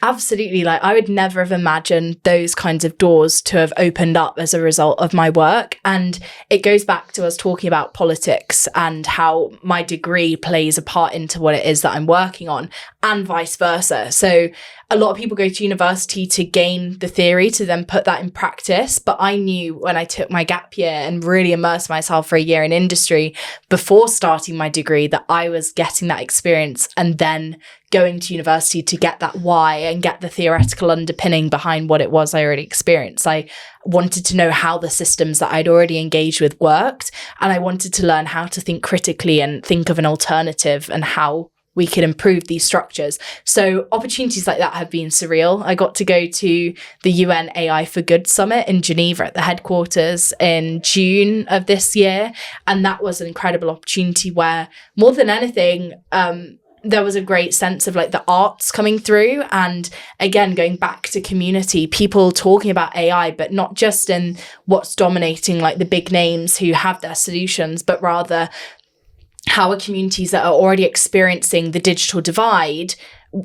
Absolutely. Like, I would never have imagined those kinds of doors to have opened up as a result of my work. And it goes back to us talking about politics and how my degree plays a part into what it is that I'm working on, and vice versa. So a lot of people go to university to gain the theory, to then put that in practice. But I knew when I took my gap year and really immersed myself for a year in industry before starting my degree, that I was getting that experience and then going to university to get that why and get the theoretical underpinning behind what it was I already experienced. I wanted to know how the systems that I'd already engaged with worked, and I wanted to learn how to think critically and think of an alternative and how we could improve these structures. So opportunities like that have been surreal. I got to go to the UN AI for Good Summit in Geneva at the headquarters in June of this year. And that was an incredible opportunity where, more than anything, there was a great sense of like the arts coming through. And again, going back to community, people talking about AI, but not just in what's dominating like the big names who have their solutions, but rather how are communities that are already experiencing the digital divide,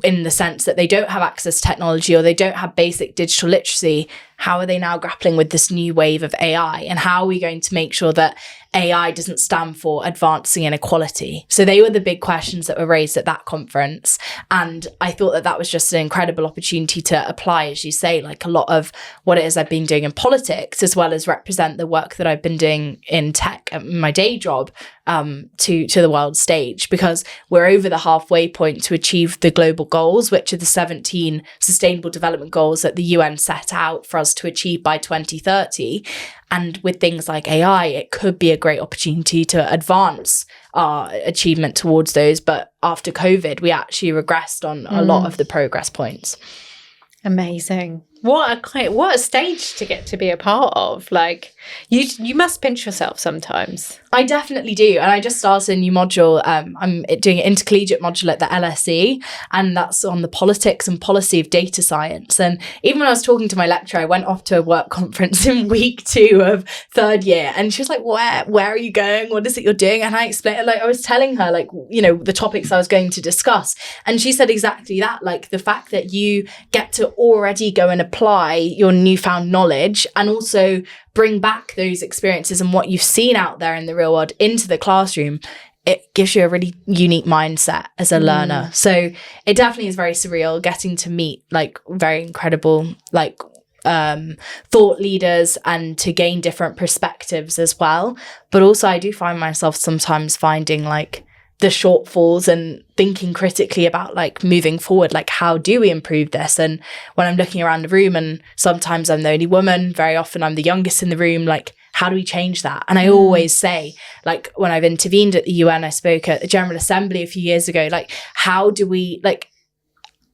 in the sense that they don't have access to technology or they don't have basic digital literacy, how are they now grappling with this new wave of AI? And how are we going to make sure that AI doesn't stand for advancing inequality? So they were the big questions that were raised at that conference. And I thought that that was just an incredible opportunity to apply, as you say, like a lot of what it is I've been doing in politics, as well as represent the work that I've been doing in tech, my day job, to the world stage, because we're over the halfway point to achieve the global goals, which are the 17 sustainable development goals that the UN set out for us to achieve by 2030. And with things like AI, it could be a great opportunity to advance our achievement towards those. But after COVID, we actually regressed on a lot of the progress points. Amazing. What a stage to get to be a part of. Like, you must pinch yourself sometimes. I definitely do. And I just started a new module. I'm doing an intercollegiate module at the LSE, and that's on the politics and policy of data science. And even when I was talking to my lecturer, I went off to a work conference in week 2 of 3rd year, and she was like, where are you going? What is it you're doing? And I explained, like, I was telling her, like, you know, the topics I was going to discuss. And she said exactly that, like the fact that you get to already go and apply your newfound knowledge, and also bring back those experiences and what you've seen out there in the real world into the classroom, it gives you a really unique mindset as a learner. So it definitely is very surreal getting to meet like very incredible like thought leaders and to gain different perspectives as well. But also I do find myself sometimes finding like the shortfalls and thinking critically about like moving forward, like how do we improve this? And when I'm looking around the room, and sometimes I'm the only woman, very often I'm the youngest in the room, like how do we change that? And I always say, like when I've intervened at the UN, I spoke at the General Assembly a few years ago, like how do we, like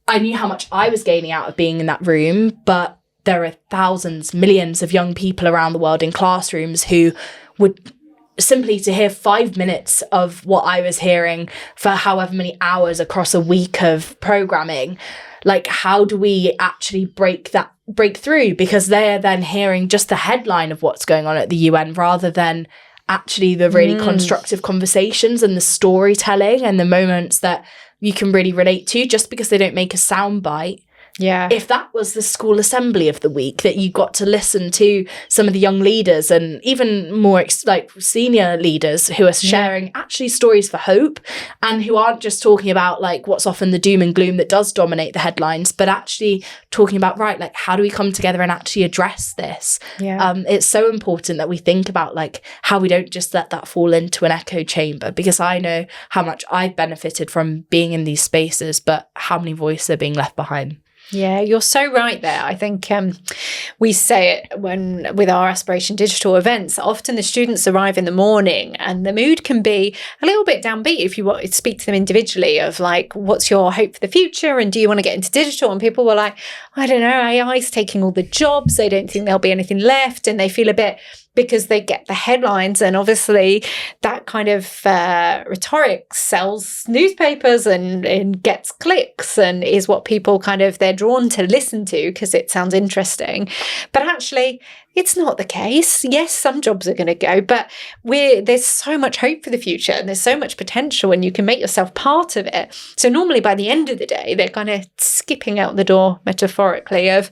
I knew how much I was gaining out of being in that room, but there are thousands, millions of young people around the world in classrooms who would simply to hear 5 minutes of what I was hearing for however many hours across a week of programming. Like, how do we actually break through? Because they're then hearing just the headline of what's going on at the UN rather than actually the really constructive conversations and the storytelling and the moments that you can really relate to, just because they don't make a soundbite. Yeah. If that was the school assembly of the week, that you got to listen to some of the young leaders and even more like senior leaders who are sharing actually stories for hope, and who aren't just talking about like what's often the doom and gloom that does dominate the headlines, but actually talking about, right, like how do we come together and actually address this? Yeah. It's so important that we think about like how we don't just let that fall into an echo chamber, because I know how much I've benefited from being in these spaces, but how many voices are being left behind. Yeah, you're so right there. I think we say it with our Aspiration Digital events, often the students arrive in the morning and the mood can be a little bit downbeat if you want to speak to them individually of like, what's your hope for the future? And do you want to get into digital? And people were like, I don't know, AI is taking all the jobs. They don't think there'll be anything left. And they feel a bit, because they get the headlines, and obviously that kind of rhetoric sells newspapers and gets clicks and is what people they're drawn to listen to because it sounds interesting. But actually, it's not the case. Yes, some jobs are going to go, but there's so much hope for the future and there's so much potential, and you can make yourself part of it. So normally by the end of the day, they're kind of skipping out the door metaphorically of,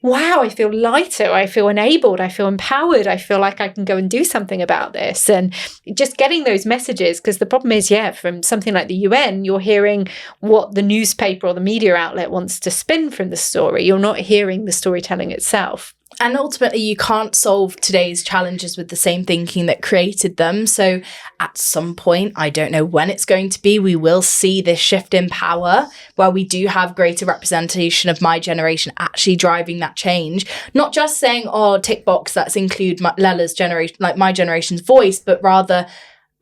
wow, I feel lighter, I feel enabled, I feel empowered, I feel like I can go and do something about this. And just getting those messages, because the problem is, from something like the UN, you're hearing what the newspaper or the media outlet wants to spin from the story. You're not hearing the storytelling itself. And ultimately, you can't solve today's challenges with the same thinking that created them. So at some point, I don't know when it's going to be, we will see this shift in power where we do have greater representation of my generation actually driving that change. Not just saying, oh, tick box, let's include Lala's generation, like my generation's voice, but rather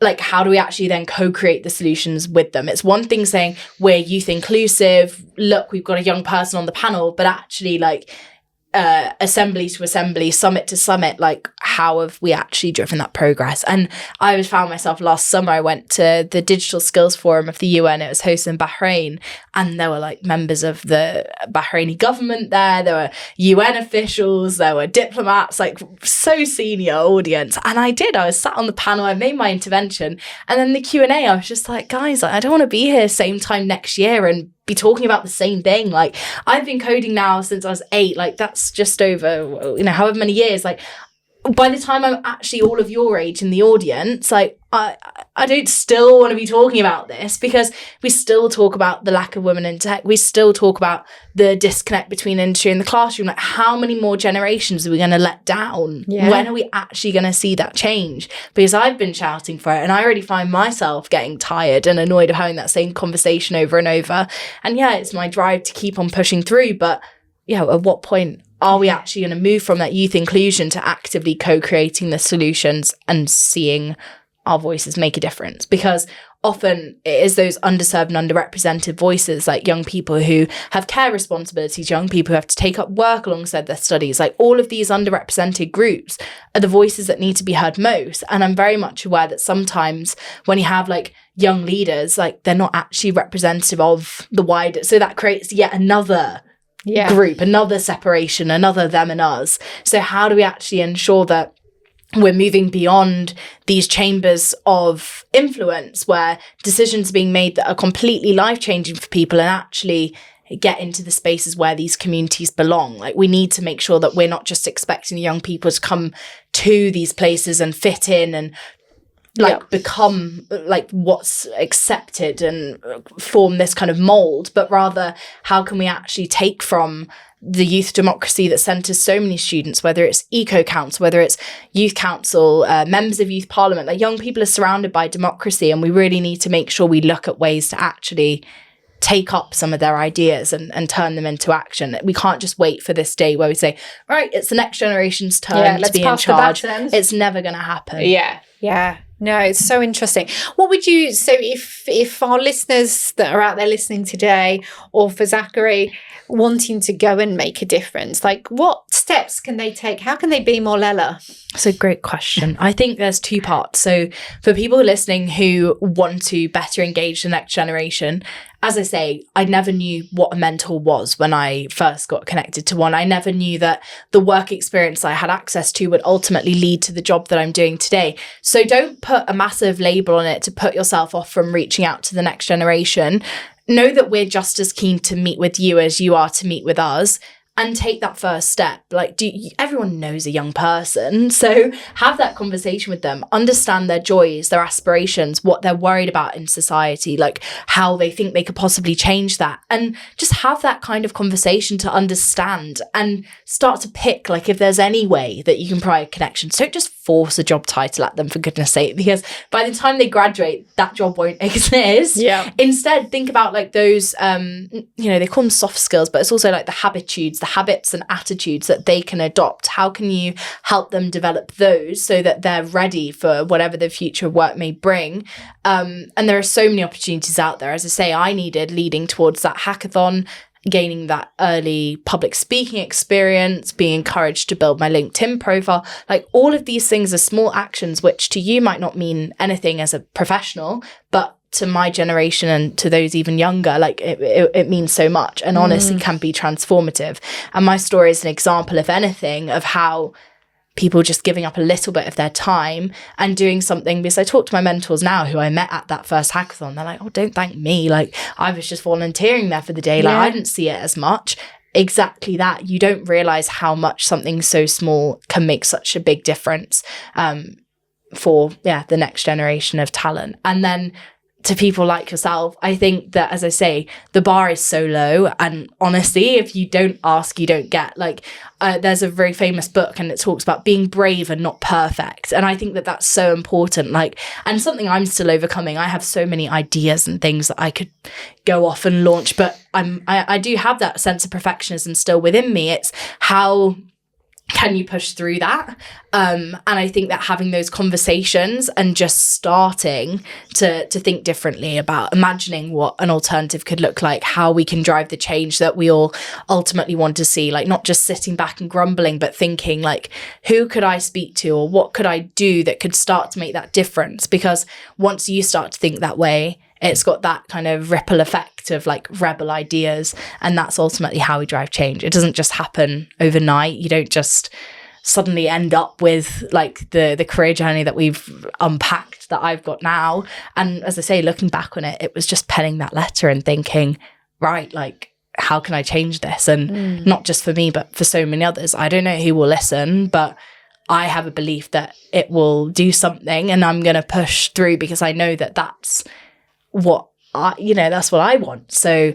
like, how do we actually then co-create the solutions with them? It's one thing saying we're youth inclusive, look, we've got a young person on the panel, but actually like, assembly to assembly, summit to summit, like how have we actually driven that progress? And I found myself last summer, I went to the Digital Skills Forum of the UN. It was hosted in Bahrain, and there were like members of the Bahraini government there were UN officials, there were diplomats, like so senior audience. And I was sat on the panel, I made my intervention, and then the Q&A, I was just like, guys, I don't want to be here same time next year and be talking about the same thing. Like, I've been coding now since I was 8, like that's just over, however many years. Like, by the time I'm actually all of your age in the audience, like I don't still want to be talking about this, because we still talk about the lack of women in tech. We still talk about the disconnect between industry and the classroom. Like, how many more generations are we going to let down? Yeah. When are we actually going to see that change? Because I've been shouting for it, and I already find myself getting tired and annoyed of having that same conversation over and over. And it's my drive to keep on pushing through. But at what point are we actually going to move from that youth inclusion to actively co-creating the solutions and seeing our voices make a difference? Because often it is those underserved and underrepresented voices, like young people who have care responsibilities, young people who have to take up work alongside their studies, like all of these underrepresented groups are the voices that need to be heard most. And I'm very much aware that sometimes when you have like young leaders, like they're not actually representative of the wider, so that creates yet another group, another separation, another them and us. So how do we actually ensure that we're moving beyond these chambers of influence where decisions are being made that are completely life-changing for people, and actually get into the spaces where these communities belong? Like, we need to make sure that we're not just expecting young people to come to these places and fit in and become like what's accepted and form this kind of mold, but rather how can we actually take from the youth democracy that centres so many students, whether it's eco council, whether it's youth council, members of youth parliament, like young people are surrounded by democracy, and we really need to make sure we look at ways to actually take up some of their ideas and turn them into action. We can't just wait for this day where we say, right, it's the next generation's turn to be in charge. It's never going to happen. Yeah. No, it's so interesting. What would you, so if our listeners that are out there listening today, or for Zachary, wanting to go and make a difference, like what steps can they take? How can they be more Lala? That's a great question. I think there's two parts. So for people listening who want to better engage the next generation, as I say, I never knew what a mentor was when I first got connected to one. I never knew that the work experience I had access to would ultimately lead to the job that I'm doing today. So don't put a massive label on it to put yourself off from reaching out to the next generation. Know that we're just as keen to meet with you as you are to meet with us. And take that first step. Like, everyone knows a young person. So have that conversation with them. Understand their joys, their aspirations, what they're worried about in society, like how they think they could possibly change that. And just have that kind of conversation to understand and start to pick, like, if there's any way that you can provide connections. Don't just force a job title at them, for goodness sake, because by the time they graduate, that job won't exist. Yeah. Instead, think about like those, they call them soft skills, but it's also like the habitudes, the habits and attitudes that they can adopt. How can you help them develop those so that they're ready for whatever the future of work may bring? And there are so many opportunities out there. As I say, I needed leading towards that hackathon, gaining that early public speaking experience, being encouraged to build my LinkedIn profile. Like, all of these things are small actions which to you might not mean anything as a professional, but to my generation and to those even younger, like it means so much, and honestly can be transformative. And my story is an example, if anything, of how people just giving up a little bit of their time and doing something. Because I talk to my mentors now who I met at that first hackathon. They're like, oh, don't thank me. Like, I was just volunteering there for the day. Like, I didn't see it as much. Exactly that. You don't realize how much something so small can make such a big difference for the next generation of talent. And then to people like yourself, I think that, as I say, the bar is so low, and honestly, if you don't ask, you don't get. Like, there's a very famous book and it talks about being brave and not perfect. And I think that that's so important, like, and something I'm still overcoming. I have so many ideas and things that I could go off and launch, but I do have that sense of perfectionism still within me. It's how can you push through that? And I think that having those conversations and just starting to think differently about imagining what an alternative could look like, how we can drive the change that we all ultimately want to see, like not just sitting back and grumbling, but thinking like, who could I speak to, or what could I do that could start to make that difference? Because once you start to think that way, it's got that kind of ripple effect of like rebel ideas. And that's ultimately how we drive change. It doesn't just happen overnight. You don't just suddenly end up with like the career journey that we've unpacked that I've got now. And as I say, looking back on it, it was just penning that letter and thinking, right, like, how can I change this? And not just for me, but for so many others. I don't know who will listen, but I have a belief that it will do something, and I'm going to push through because I know that that's what that's what I want. So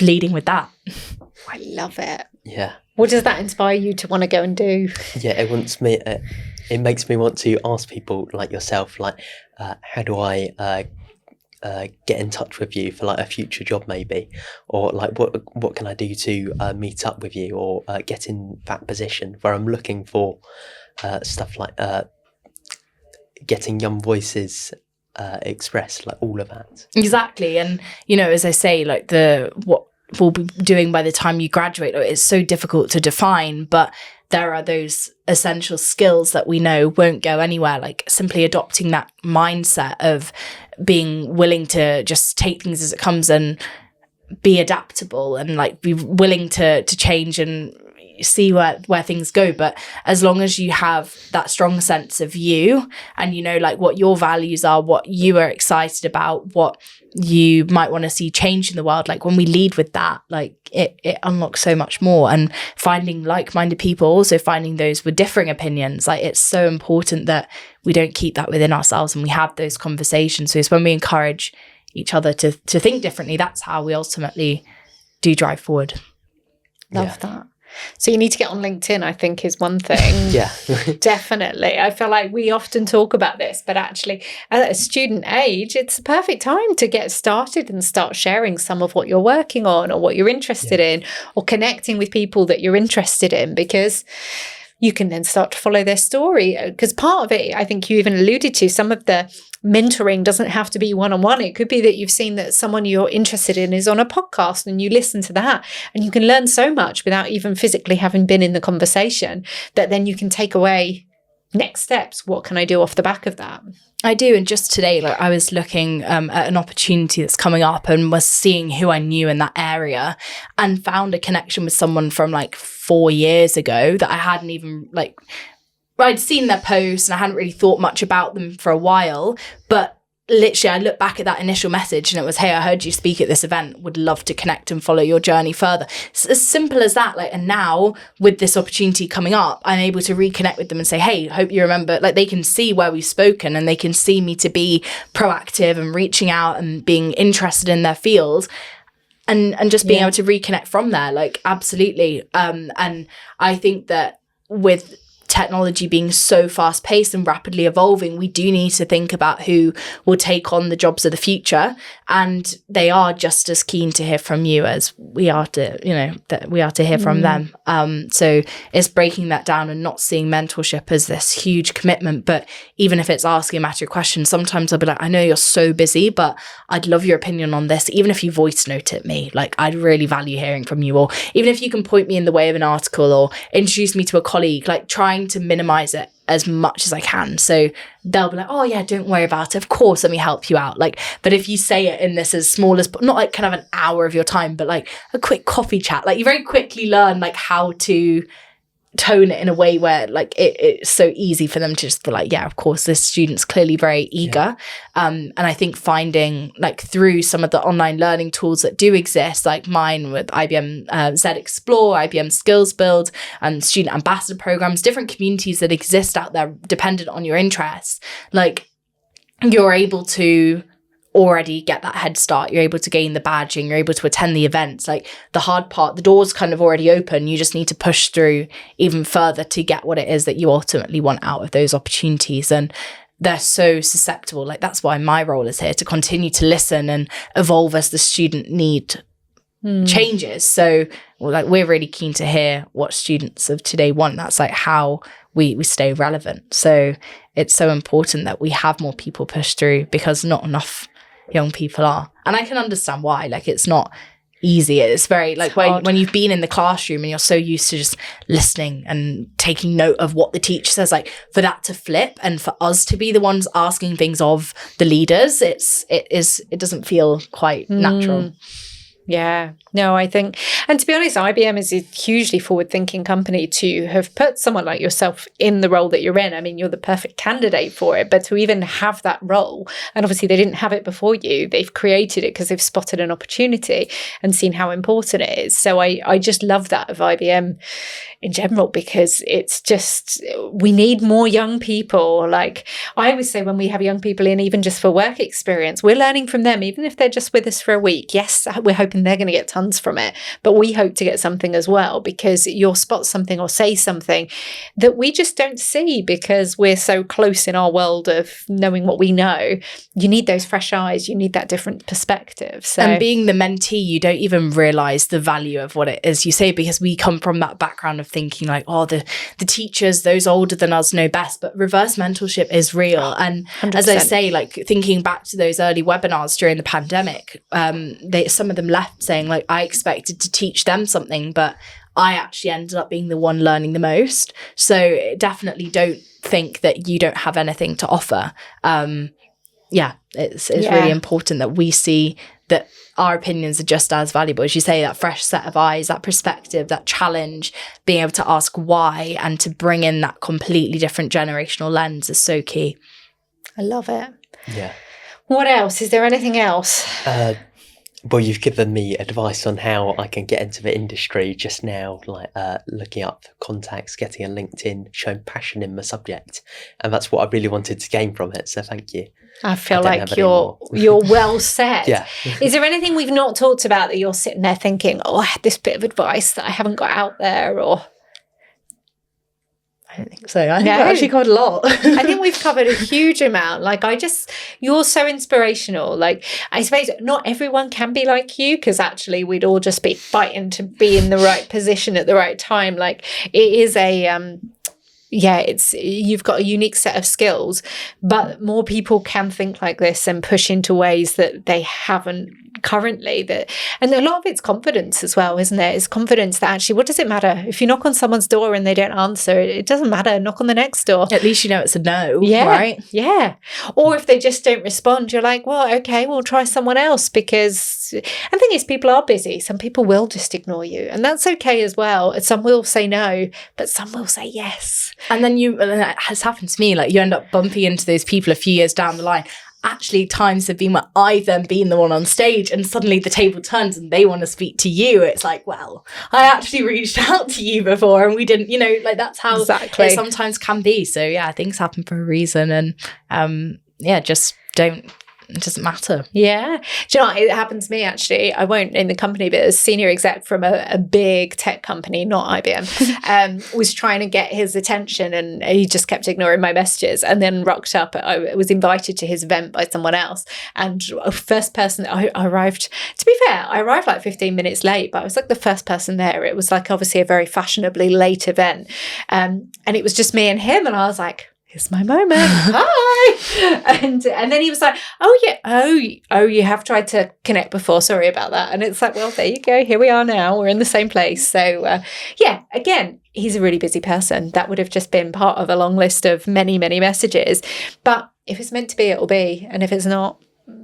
leading with that. I love it. Yeah. What does that inspire you to want to go and do? Yeah, it makes me want to ask people like yourself, like, how do I get in touch with you for like a future job maybe, or like what can I do to meet up with you, or get in that position where I'm looking for stuff like getting young voices expressed, like all of that. Exactly. And as I say, like what we'll be doing by the time you graduate, it's so difficult to define, but there are those essential skills that we know won't go anywhere, like simply adopting that mindset of being willing to just take things as it comes and be adaptable, and like be willing to change and see where things go. But as long as you have that strong sense of you, and you know, like, what your values are, what you are excited about, what you might want to see change in the world, like, when we lead with that, like, it unlocks so much more. And finding like-minded people, also finding those with differing opinions, like, it's so important that we don't keep that within ourselves and we have those conversations. So it's when we encourage each other to think differently, that's how we ultimately do drive forward. Love that. So you need to get on LinkedIn, I think, is one thing. Yeah. Definitely. I feel like we often talk about this, but actually at a student age, it's the perfect time to get started and start sharing some of what you're working on or what you're interested in, or connecting with people that you're interested in, because you can then start to follow their story. Because part of it, I think you even alluded to, some of the mentoring doesn't have to be one-on-one. It could be that you've seen that someone you're interested in is on a podcast and you listen to that, and you can learn so much without even physically having been in the conversation, that then you can take away next steps. What can I do off the back of that? I do. And just today, like, I was looking at an opportunity that's coming up and was seeing who I knew in that area, and found a connection with someone from like 4 years ago that I hadn't even, like, I'd seen their posts and I hadn't really thought much about them for a while. But literally, I looked back at that initial message and it was, hey, I heard you speak at this event, would love to connect and follow your journey further. It's as simple as that. Like, and now with this opportunity coming up, I'm able to reconnect with them and say, hey, hope you remember. Like, they can see where we've spoken and they can see me to be proactive and reaching out and being interested in their field. And just being able to reconnect from there, like, absolutely. And I think that with technology being so fast paced and rapidly evolving, we do need to think about who will take on the jobs of the future. And they are just as keen to hear from you as we are to, you know, that we are to hear from them. So it's breaking that down and not seeing mentorship as this huge commitment. But even if it's asking a matter of questions, sometimes I'll be like, I know you're so busy, but I'd love your opinion on this. Even if you voice note it me, like, I'd really value hearing from you. Or even if you can point me in the way of an article or introduce me to a colleague, like, trying to minimize it as much as I can. So they'll be like, oh yeah, don't worry about it. Of course, let me help you out. Like, but if you say it in this as small as, not like kind of an hour of your time, but like a quick coffee chat, like, you very quickly learn like how to tone it in a way where like it's so easy for them to just be like, yeah, of course, this student's clearly very eager. And I think finding, like, through some of the online learning tools that do exist, like mine with IBM Z Explore, IBM Skills Build, and student ambassador programs, different communities that exist out there dependent on your interests, like, you're able to already get that head start. You're able to gain the badging, you're able to attend the events. Like, the hard part, the door's kind of already open. You just need to push through even further to get what it is that you ultimately want out of those opportunities. And they're so susceptible. Like, that's why my role is here, to continue to listen and evolve as the student need changes. So, like, we're really keen to hear what students of today want. That's like how we stay relevant. So it's so important that we have more people push through, because not enough young people are. And I can understand why. Like, it's not easy. It's very, like, when you've been in the classroom and you're so used to just listening and taking note of what the teacher says, like, for that to flip and for us to be the ones asking things of the leaders, it doesn't feel quite natural. Yeah, no, I think, and to be honest, IBM is a hugely forward-thinking company to have put someone like yourself in the role that you're in. I mean, you're the perfect candidate for it, but to even have that role, and obviously they didn't have it before you, they've created it because they've spotted an opportunity and seen how important it is. So I just love that of IBM in general, because it's just, we need more young people. Like, I always say, when we have young people in, even just for work experience, we're learning from them, even if they're just with us for a week. Yes, we're hoping they're going to get tons from it, but we hope to get something as well, because you'll spot something or say something that we just don't see because we're so close in our world of knowing what we know. You need those fresh eyes, you need that different perspective. So, and being the mentee, you don't even realize the value of what it is you say, because we come from that background of thinking like, oh, the teachers, those older than us, know best. But reverse mentorship is real. And 100%. As I say, like, thinking back to those early webinars during the pandemic, some of them left saying, like, I expected to teach them something, but I actually ended up being the one learning the most. So definitely don't think that you don't have anything to offer. it's really important that we see that our opinions are just as valuable. As you say, that fresh set of eyes, that perspective, that challenge, being able to ask why and to bring in that completely different generational lens is so key. I love it. Yeah. What else? Is there anything else? Well, you've given me advice on how I can get into the industry just now, like looking up contacts, getting a LinkedIn, showing passion in the subject. And that's what I really wanted to gain from it. So thank you. I feel like you're well set. Yeah. Is there anything we've not talked about that you're sitting there thinking, oh, I had this bit of advice that I haven't got out there? Or I don't think so. I think we've actually covered a lot. I think we've covered a huge amount. Like, you're so inspirational. Like, I suppose not everyone can be like you, because actually we'd all just be fighting to be in the right position at the right time. Like, it is you've got a unique set of skills, but more people can think like this and push into ways that they haven't currently. And a lot of it's confidence as well, isn't it? It's confidence that actually, what does it matter if you knock on someone's door and they don't answer? It doesn't matter. Knock on the next door. At least you know it's a no, right? Yeah. Or if they just don't respond, you're like, well, okay, we'll try someone else. Because the thing is, people are busy. Some people will just ignore you, and that's okay as well. Some will say no, but some will say yes. And then it has happened to me, like you end up bumping into those people a few years down the line. Actually, times have been where I've then been the one on stage, and suddenly the table turns and they want to speak to you. It's like, well, I actually reached out to you before and we didn't, like that's how exactly. It sometimes can be. So yeah, things happen for a reason, and just don't. It doesn't matter. Yeah. Do you know what? It happened to me, actually. I won't name the company, but a senior exec from a big tech company, not IBM, was trying to get his attention, and he just kept ignoring my messages, and then rocked up. I was invited to his event by someone else, and first person, I arrived, to be fair, I arrived like 15 minutes late, but I was like the first person there. It was like obviously a very fashionably late event. And it was just me and him, and I was like, here's my moment. Hi. And then he was like, oh yeah, you have tried to connect before. Sorry about that. And it's like, well, there you go. Here we are now. We're in the same place. So again, he's a really busy person. That would have just been part of a long list of many, many messages. But if it's meant to be, it'll be. And if it's not,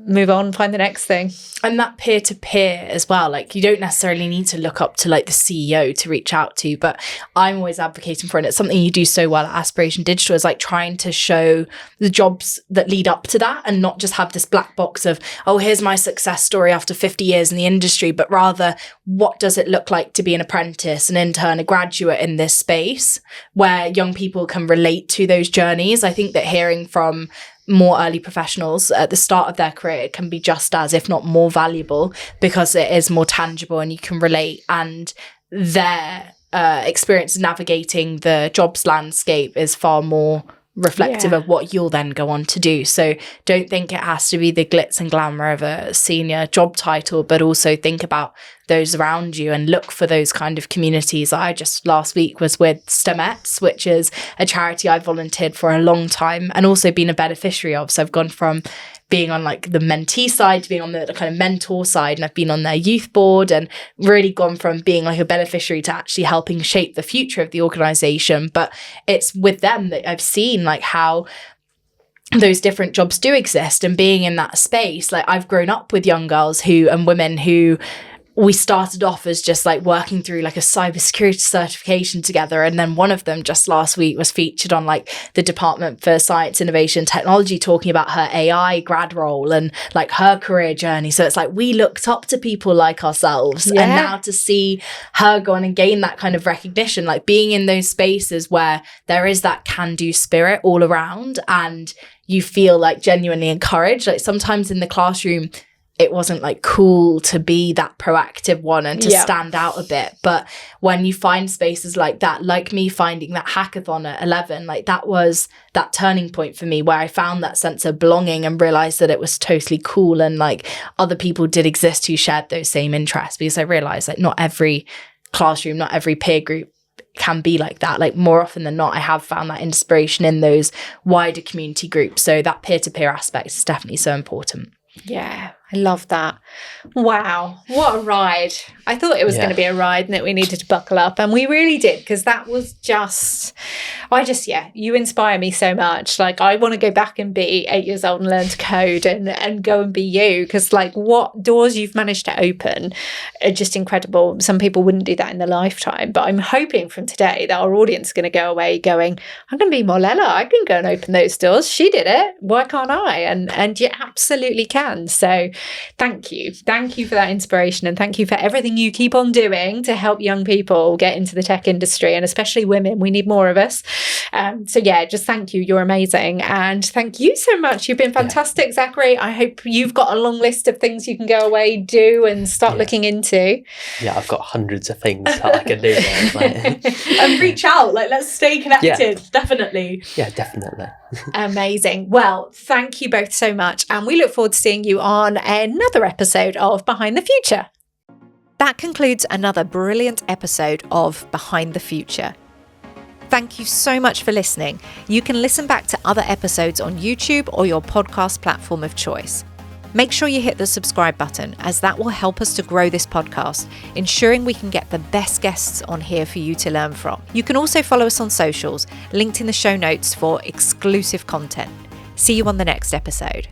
move on, find the next thing. And that peer-to-peer as well, like you don't necessarily need to look up to like the CEO to reach out to, but I'm always advocating for it. And it's something you do so well at Aspiration Digital, is like trying to show the jobs that lead up to that, and not just have this black box of, oh, here's my success story after 50 years in the industry, but rather what does it look like to be an apprentice, an intern, a graduate in this space, where young people can relate to those journeys. I think that hearing from more early professionals at the start of their career, it can be just as, if not more valuable, because it is more tangible and you can relate, and their experience navigating the jobs landscape is far more reflective of what you'll then go on to do. So don't think it has to be the glitz and glamour of a senior job title, but also think about those around you and look for those kind of communities. I just last week was with STEMettes, which is a charity I volunteered for a long time and also been a beneficiary of. So I've gone from being on like the mentee side to being on the kind of mentor side, and I've been on their youth board and really gone from being like a beneficiary to actually helping shape the future of the organization. But it's with them that I've seen like how those different jobs do exist, and being in that space, like I've grown up with young girls and women who we started off as just like working through like a cybersecurity certification together. And then one of them just last week was featured on like the Department for Science, Innovation and Technology, talking about her AI grad role and like her career journey. So it's like we looked up to people like ourselves. And now to see her go on and gain that kind of recognition, like being in those spaces where there is that can-do spirit all around and you feel like genuinely encouraged. Like sometimes in the classroom, it wasn't like cool to be that proactive one and to stand out a bit. But when you find spaces like that, like me finding that hackathon at 11, like that was that turning point for me where I found that sense of belonging and realized that it was totally cool. And like other people did exist who shared those same interests, because I realized like not every classroom, not every peer group can be like that. Like more often than not, I have found that inspiration in those wider community groups. So that peer-to-peer aspect is definitely so important. Yeah, I love that. Wow, what a ride. I thought it was going to be a ride and that we needed to buckle up, and we really did, because that was just, You inspire me so much. Like, I want to go back and be 8 years old and learn to code and go and be you, because like what doors you've managed to open are just incredible. Some people wouldn't do that in their lifetime, but I'm hoping from today that our audience is going to go away going, I'm going to be more Lala. I can go and open those doors. She did it. Why can't I? And you absolutely can. So thank you. Thank you for that inspiration, and thank you for everything you keep on doing to help young people get into the tech industry, and especially women. We need more of us. So yeah, just thank you. You're amazing. And thank you so much. You've been fantastic, Zachary. I hope you've got a long list of things you can go away, do, and start looking into. Yeah, I've got hundreds of things that I can do. And reach out. Like, let's stay connected. Definitely. Yeah, definitely. Amazing. Well, thank you both so much. And we look forward to seeing you on another episode of Behind the Future. That concludes another brilliant episode of Behind the Future. Thank you so much for listening. You can listen back to other episodes on YouTube or your podcast platform of choice. Make sure you hit the subscribe button, as that will help us to grow this podcast, ensuring we can get the best guests on here for you to learn from. You can also follow us on socials, linked in the show notes for exclusive content. See you on the next episode.